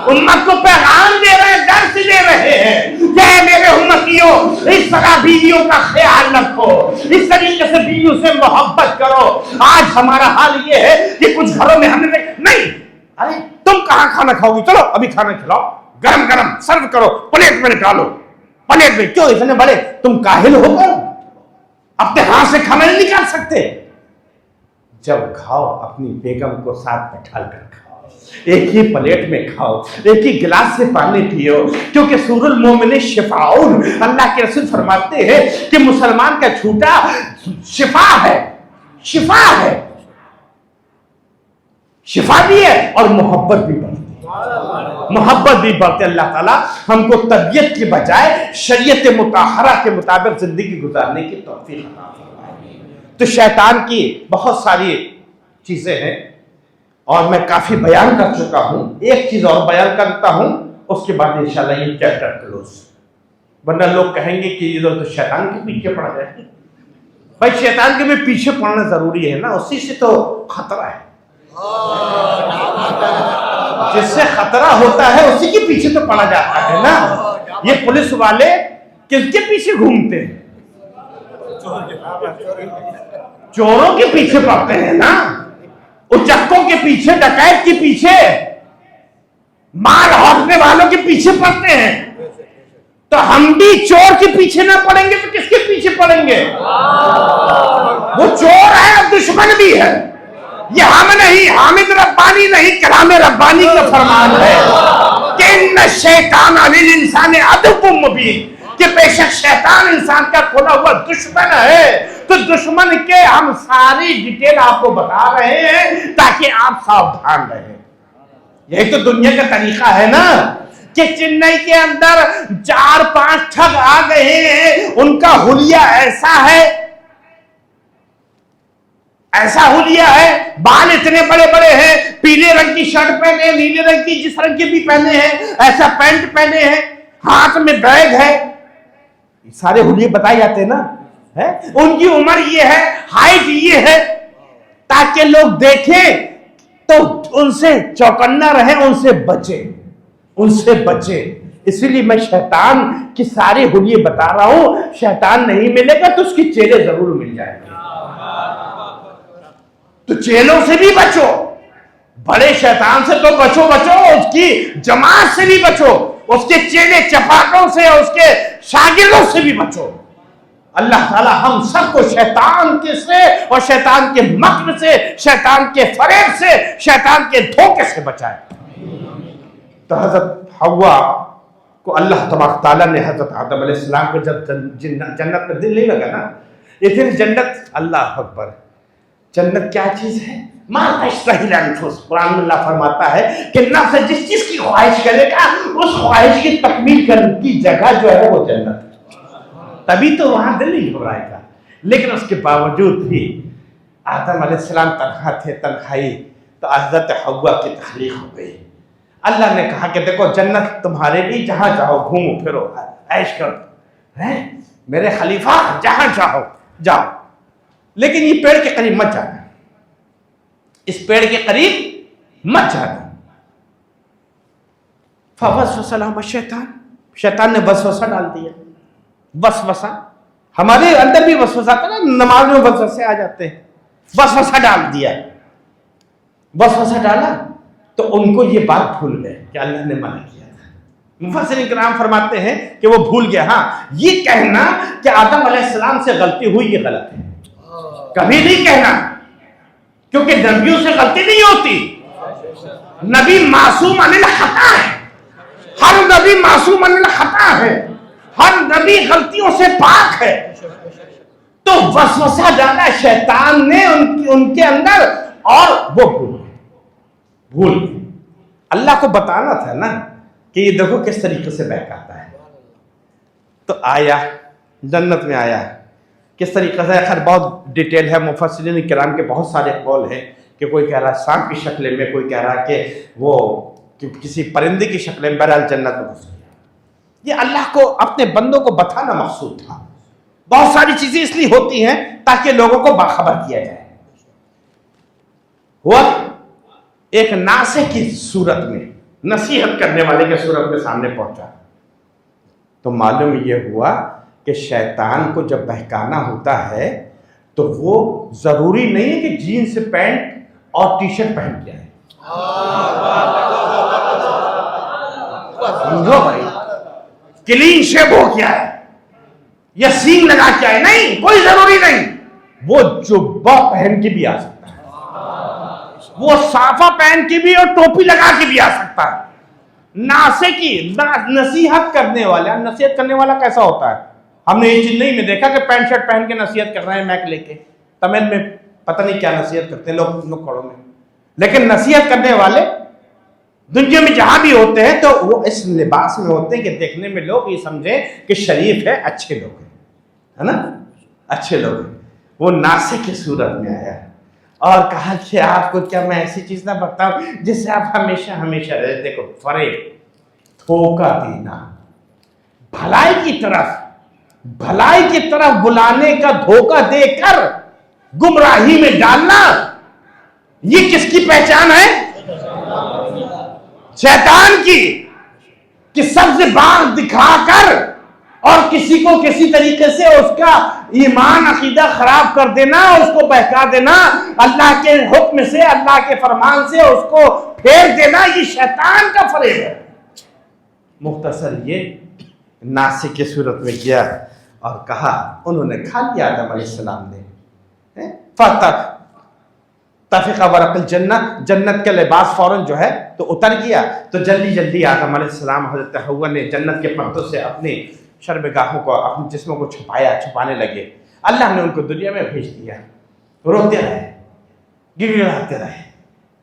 امت کو پیغام دے رہے ہیں، درس دے رہے ہیں کہ میرے امتیوں اس طرح بیویوں کا خیال رکھو، اس طریقے سے بیویوں سے محبت کرو. آج ہمارا حال یہ ہے کہ کچھ گھروں میں ہم نے نہیں، ارے تم کہاں کھانا کھاؤ گی، چلو ابھی کھانا کھلاؤ، گرم گرم سرو کرو، پلیٹ میں نکالو. پلیٹ میں کیوں اتنے بڑے؟ تم کاہل ہو کر اپنے ہاتھ سے کھانا نہیں نکال سکتے؟ جب کھاؤ اپنی بیگم کو ساتھ بٹھا کر کھاؤ. ایک ہی پلیٹ میں کھاؤ، ایک ہی گلاس سے پانی پیو، کیونکہ سور المومن شفاؤن، اللہ کے رسول فرماتے ہیں کہ مسلمان کا جھوٹا شفا ہے، شفا ہے، شفا بھی ہے اور محبت بھی بڑھتی ہے، محبت بھی بڑھتے۔ اللہ تعالیٰ ہم کو طبیعت کے بجائے شریعت مطہرہ کے مطابق زندگی گزارنے کی توفیق عطا فرمائے۔ تو شیطان کی بہت ساری چیزیں ہیں اور میں کافی بیان کر چکا ہوں، ایک چیز اور بیان کرتا ہوں، اس کے بعد انشاءاللہ یہ چیپٹر کلوز، ورنہ لوگ کہیں گے کہ یہ تو شیطان کے پیچھے پڑ گئے۔ بھائی شیطان کے بھی پیچھے پڑنا ضروری ہے نا، اسی سے تو خطرہ ہے، جس سے خطرہ ہوتا ہے اسی کے پیچھے تو پڑا جاتا ہے نا۔ یہ پولیس والے کس کے پیچھے گھومتے ہیں؟ چوروں کے پیچھے پڑتے ہیں نا، اچکوں کے پیچھے، ڈکیت کے پیچھے، مال ہڑپنے والوں کے پیچھے پڑتے ہیں۔ تو ہم بھی چور کے پیچھے نہ پڑیں گے تو کس کے پیچھے پڑیں گے؟ وہ چور ہے اور دشمن بھی ہے، یہ ہم نہیں، حامد ربانی نہیں، کلام ربانی کا فرمان ہے کہ ان الشیطان للانسان عدو مبین، کہ بے شک شیطان انسان کا کھلا ہوا دشمن ہے۔ تو دشمن کے ہم ساری ڈیٹیل آپ کو بتا رہے ہیں تاکہ آپ ساودھان رہیں۔ یہی تو دنیا کا طریقہ ہے نا کہ چنئی کے اندر 4-5 ٹھگ آ گئے ہیں، ان کا حلیہ ایسا ہے، ایسا حلیہ ہے، بال اتنے بڑے بڑے ہیں، پیلے رنگ کی شرٹ پہنے ہیں، نیلے رنگ کی جس رنگ کی بھی پہنے ہیں، ایسا پینٹ پہنے ہیں، ہاتھ میں بیگ ہے، سارے حلیے بتائے جاتے ہیں نا۔ ان کی عمر یہ ہے، ہائٹ یہ ہے، تاکہ لوگ دیکھیں تو ان سے چوکنا رہے، ان سے بچے، ان سے بچے۔ اسی لیے میں شیطان کی سارے حلیے بتا رہا ہوں، شیطان نہیں ملے گا تو اس کی چیلے ضرور مل جائیں گے، تو چیلوں سے بھی بچو، بڑے شیطان سے تو بچو، اس کی جماعت سے بھی بچو، اس کے چیلے چپاٹوں سے، اس کے شاگردوں سے بھی بچو۔ اللہ تعالی ہم سب کو شیطان کے سے اور شیطان کے مکر سے، شیطان کے فریب سے، شیطان کے دھوکے سے بچائے۔ تو حضرت حوا کو اللہ تبارک تعالیٰ نے حضرت آدم علیہ السلام کو جب جنت میں دل نہیں لگا نا، اتنی جنت، اللہ اکبر، جنت کیا چیز ہے؟ ما تشتہی الانفس، قرآن میں اللہ فرماتا ہے کہ نفس جس چیز کی خواہش کرے گا اس خواہش کی تکمیل کرنے کی جگہ جو ہے وہ جنت، تبھی تو وہاں دل نہیں گھبرائے گا۔ لیکن اس کے باوجود بھی آدم علیہ السلام تنہا تھے، تنہائی، تو حضرت حوا کی تخلیق ہو گئی۔ اللہ نے کہا کہ دیکھو جنت تمہارے لیے، جہاں جاؤ گھومو پھرو عیش کرو، میرے خلیفہ جہاں چاہو جاؤ، لیکن یہ پیڑ کے قریب مت جانا، اس پیڑ کے قریب مت جانا۔ فوسوس لہما الشیطان، شیطان نے وسوسہ ڈال دیا۔ وسوسہ ہمارے اندر بھی وسوسہ آتا ہے نا، نماز میں وسوسے آ جاتے ہیں، وسوسہ ڈال دیا، وسوسہ ڈالا تو ان کو یہ بات بھول گئے کہ اللہ نے منع کیا تھا۔ مفسرین کرام فرماتے ہیں کہ وہ بھول گیا۔ ہاں یہ کہنا کہ آدم علیہ السلام سے غلطی ہوئی یہ غلط ہے، کبھی نہیں کہنا، کیونکہ نبیوں سے غلطی نہیں ہوتی، نبی معصوم عن الخطا ہے، ہر نبی معصوم عن الخطا ہے، ہر نبی غلطیوں سے پاک ہے۔ تو وسوسہ ڈالا شیطان نے ان کے اندر اور وہ بھول گئے۔ اللہ کو بتانا تھا نا کہ یہ دیکھو کس طریقے سے بہکاتا ہے۔ تو آیا جنت میں آیا کس طریقے سے، خیر بہت ڈیٹیل ہے، مفسرین کرام کے بہت سارے قول ہیں کہ کوئی کہہ رہا ہے سانپ کی شکل میں، کوئی کہہ رہا کہ وہ کسی پرندے کی شکل میں، بہرحال جنت میں گھس گیا۔ یہ اللہ کو اپنے بندوں کو بتانا مقصود تھا۔ بہت ساری چیزیں اس لیے ہوتی ہیں تاکہ لوگوں کو باخبر کیا جائے۔ ہوا ایک ناصح کی صورت میں، نصیحت کرنے والے کے صورت میں سامنے پہنچا، تو معلوم یہ ہوا کہ شیطان کو جب بہکانا ہوتا ہے تو وہ ضروری نہیں ہے کہ جینس پینٹ اور ٹی شرٹ پہن کے آئے۔ سمجھو بھائی، کلین شیپ ہو کے آئے یا سینگ لگا کے آئے، نہیں، کوئی ضروری نہیں، وہ جبہ پہن کے بھی آ سکتا ہے، وہ صافہ پہن کے بھی اور ٹوپی لگا کے بھی آ سکتا ہے. ناسے کی نصیحت کرنے والا. نصیحت کرنے والا کیسا ہوتا ہے؟ ہم نے یہ چیز نہیں میں دیکھا کہ پینٹ شرٹ پہن کے نصیحت کر رہے ہیں میک لے کے. تمل میں پتہ نہیں کیا نصیحت کرتے ہیں لوگ نکڑوں میں. لیکن نصیحت کرنے والے دنیا میں جہاں بھی ہوتے ہیں تو وہ اس لباس میں ہوتے ہیں کہ دیکھنے میں لوگ یہ سمجھیں کہ شریف ہے, اچھے لوگ ہیں, ہے نا, اچھے لوگ ہیں. وہ ناسے کی صورت میں آیا اور کہا کہ آپ کو کیا میں ایسی چیز نہ بتاؤں جس سے آپ ہمیشہ ہمیشہ رہے. دیکھو, فریب, دھوکہ دینا, بھلائی کی طرف بلانے کا دھوکہ دے کر گمراہی میں ڈالنا, یہ کس کی پہچان ہے؟ شیطان کی. کہ سبز باغ دکھا کر اور کسی کو کسی طریقے سے اس کا ایمان عقیدہ خراب کر دینا, اس کو بہکا دینا, اللہ کے حکم سے, اللہ کے فرمان سے اس کو پھیر دینا, یہ شیطان کا فریب ہے. مختصر یہ ناسے کی صورت میں کیا اور کہا, انہوں نے کھا لیا آدم علیہ السلام نے. تفقہ ورق الجنہ, جنت کا لباس فوراً جو ہے تو اتر گیا. تو جلدی جلدی آدم علیہ السلام, حضرت حوا نے جنت کے پردوں سے اپنے شرمگاہوں کو, اپنے جسموں کو چھپانے لگے. اللہ نے ان کو دنیا میں بھیج دیا. روتے رہے, گڑگڑاتے رہے,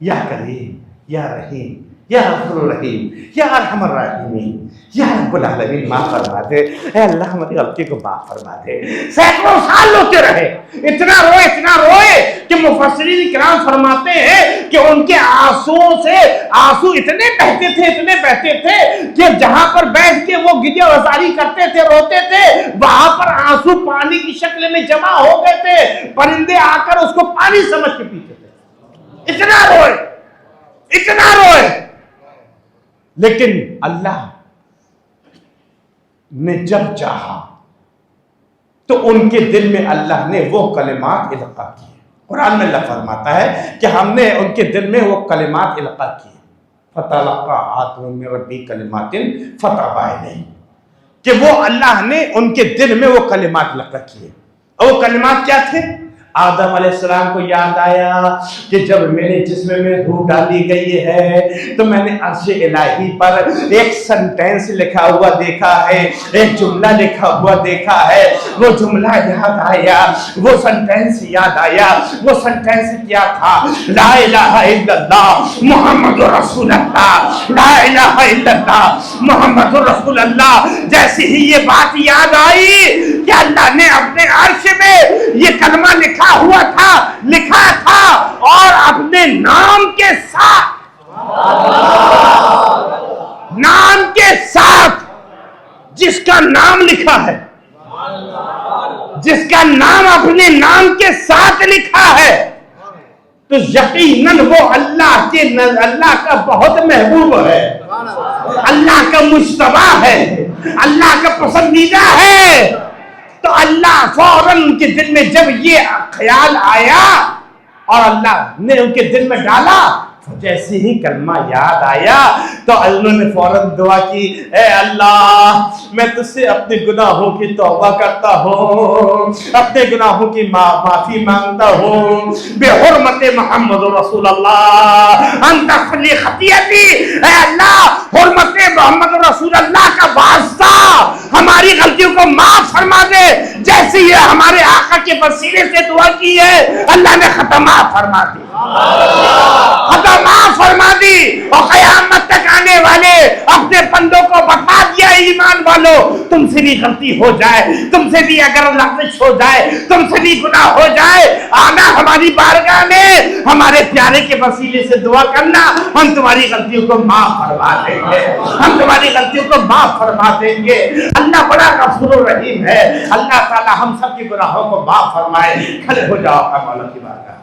یا کریم, یا رحیم, یا غفور الرحیم, یا ارحم الراحمین, یا رب العالمین معاف فرما دے, اے اللہ ہماری غلطی کو معاف فرما دے. سینکڑوں سال روتے رہے, اتنا روئے کہ مفسرین کرام فرماتے ہیں کہ ان کے آنسوؤں سے آنسو اتنے بہتے تھے کہ جہاں پر بیٹھ کے وہ گریہ وزاری کرتے تھے, روتے تھے, وہاں پر آنسو پانی کی شکل میں جمع ہو گئے تھے. پرندے آ کر اس کو پانی سمجھ کے پیتے تھے. اتنا روئے. لیکن اللہ نے جب چاہا تو ان کے دل میں اللہ نے وہ کلمات القاء کیے. قرآن میں اللہ فرماتا ہے کہ ہم نے ان کے دل میں وہ کلمات القاء کیے. فَتَلَقَّىٰ آدَمُ مِن رَبِّهِ كَلِمَاتٍ فَتَابَ عَلَيْهِ, کہ وہ اللہ نے ان کے دل میں وہ کلمات القاء کیے. اور وہ کلمات کیا تھے؟ آدم علیہ السلام کو یاد آیا کہ جب میرے جسم میں روح ڈالی گئی ہے تو میں نے عرش الہی پر ایک سنٹینس لکھا ہوا دیکھا ہے, ایک جملہ لکھا ہوا دیکھا ہے. وہ جملہ یاد آیا, وہ سنٹینس یاد آیا. وہ سنٹینس کیا تھا؟ لا الہ الا اللہ محمد رسول اللہ, لا الہ الا اللہ محمد رسول اللہ. جیسے ہی یہ بات یاد آئی کہ اللہ نے اپنے عرش میں یہ کلمہ لکھا تھا اور اپنے نام کے ساتھ جس کا نام لکھا ہے, جس کا نام اپنے نام کے ساتھ لکھا ہے, تو یقیناً وہ اللہ کا بہت محبوب ہے, اللہ کا مجتبی ہے, اللہ کا پسندیدہ ہے. تو اللہ فوراً ان کے دل میں جب یہ خیال آیا اور اللہ نے ان کے دل میں ڈالا, جیسے ہی کلمہ یاد آیا تو انہوں نے فوراً دعا کی, اے اللہ میں تجھ سے اپنے گناہوں کی توبہ کرتا ہوں, اپنے گناہوں کی معافی مانگتا ہوں, بے حرمت محمد رسول اللہ انت اغفر لی خطیئتی. اے اللہ حرمت محمد رسول اللہ کا واسطہ ہماری غلطیوں کو معاف فرما دے. جیسے یہ ہمارے آقا کے وسیلے سے دعا کی ہے, اللہ نے ختمہ فرما دی, فرما دی. اور قیامت تک آنے والے اپنے بندوں کو بتا دیا, ایمان والو تم سے بھی غلطی ہو جائے, تم سے بھی اگر لغزش ہو جائے, تم سے بھی گناہ ہو جائے, آنا ہماری بارگاہ میں, ہمارے پیارے کے وسیلے سے دعا کرنا, ہم تمہاری غلطیوں کو معاف فرما دیں گے, ہم تمہاری غلطیوں کو معاف فرما دیں گے. اللہ بڑا غفور الرحیم ہے. اللہ تعالی ہم سب کے گناہوں کو معاف فرمائے. کھڑے ہو جاؤ مولا کی بارگاہ.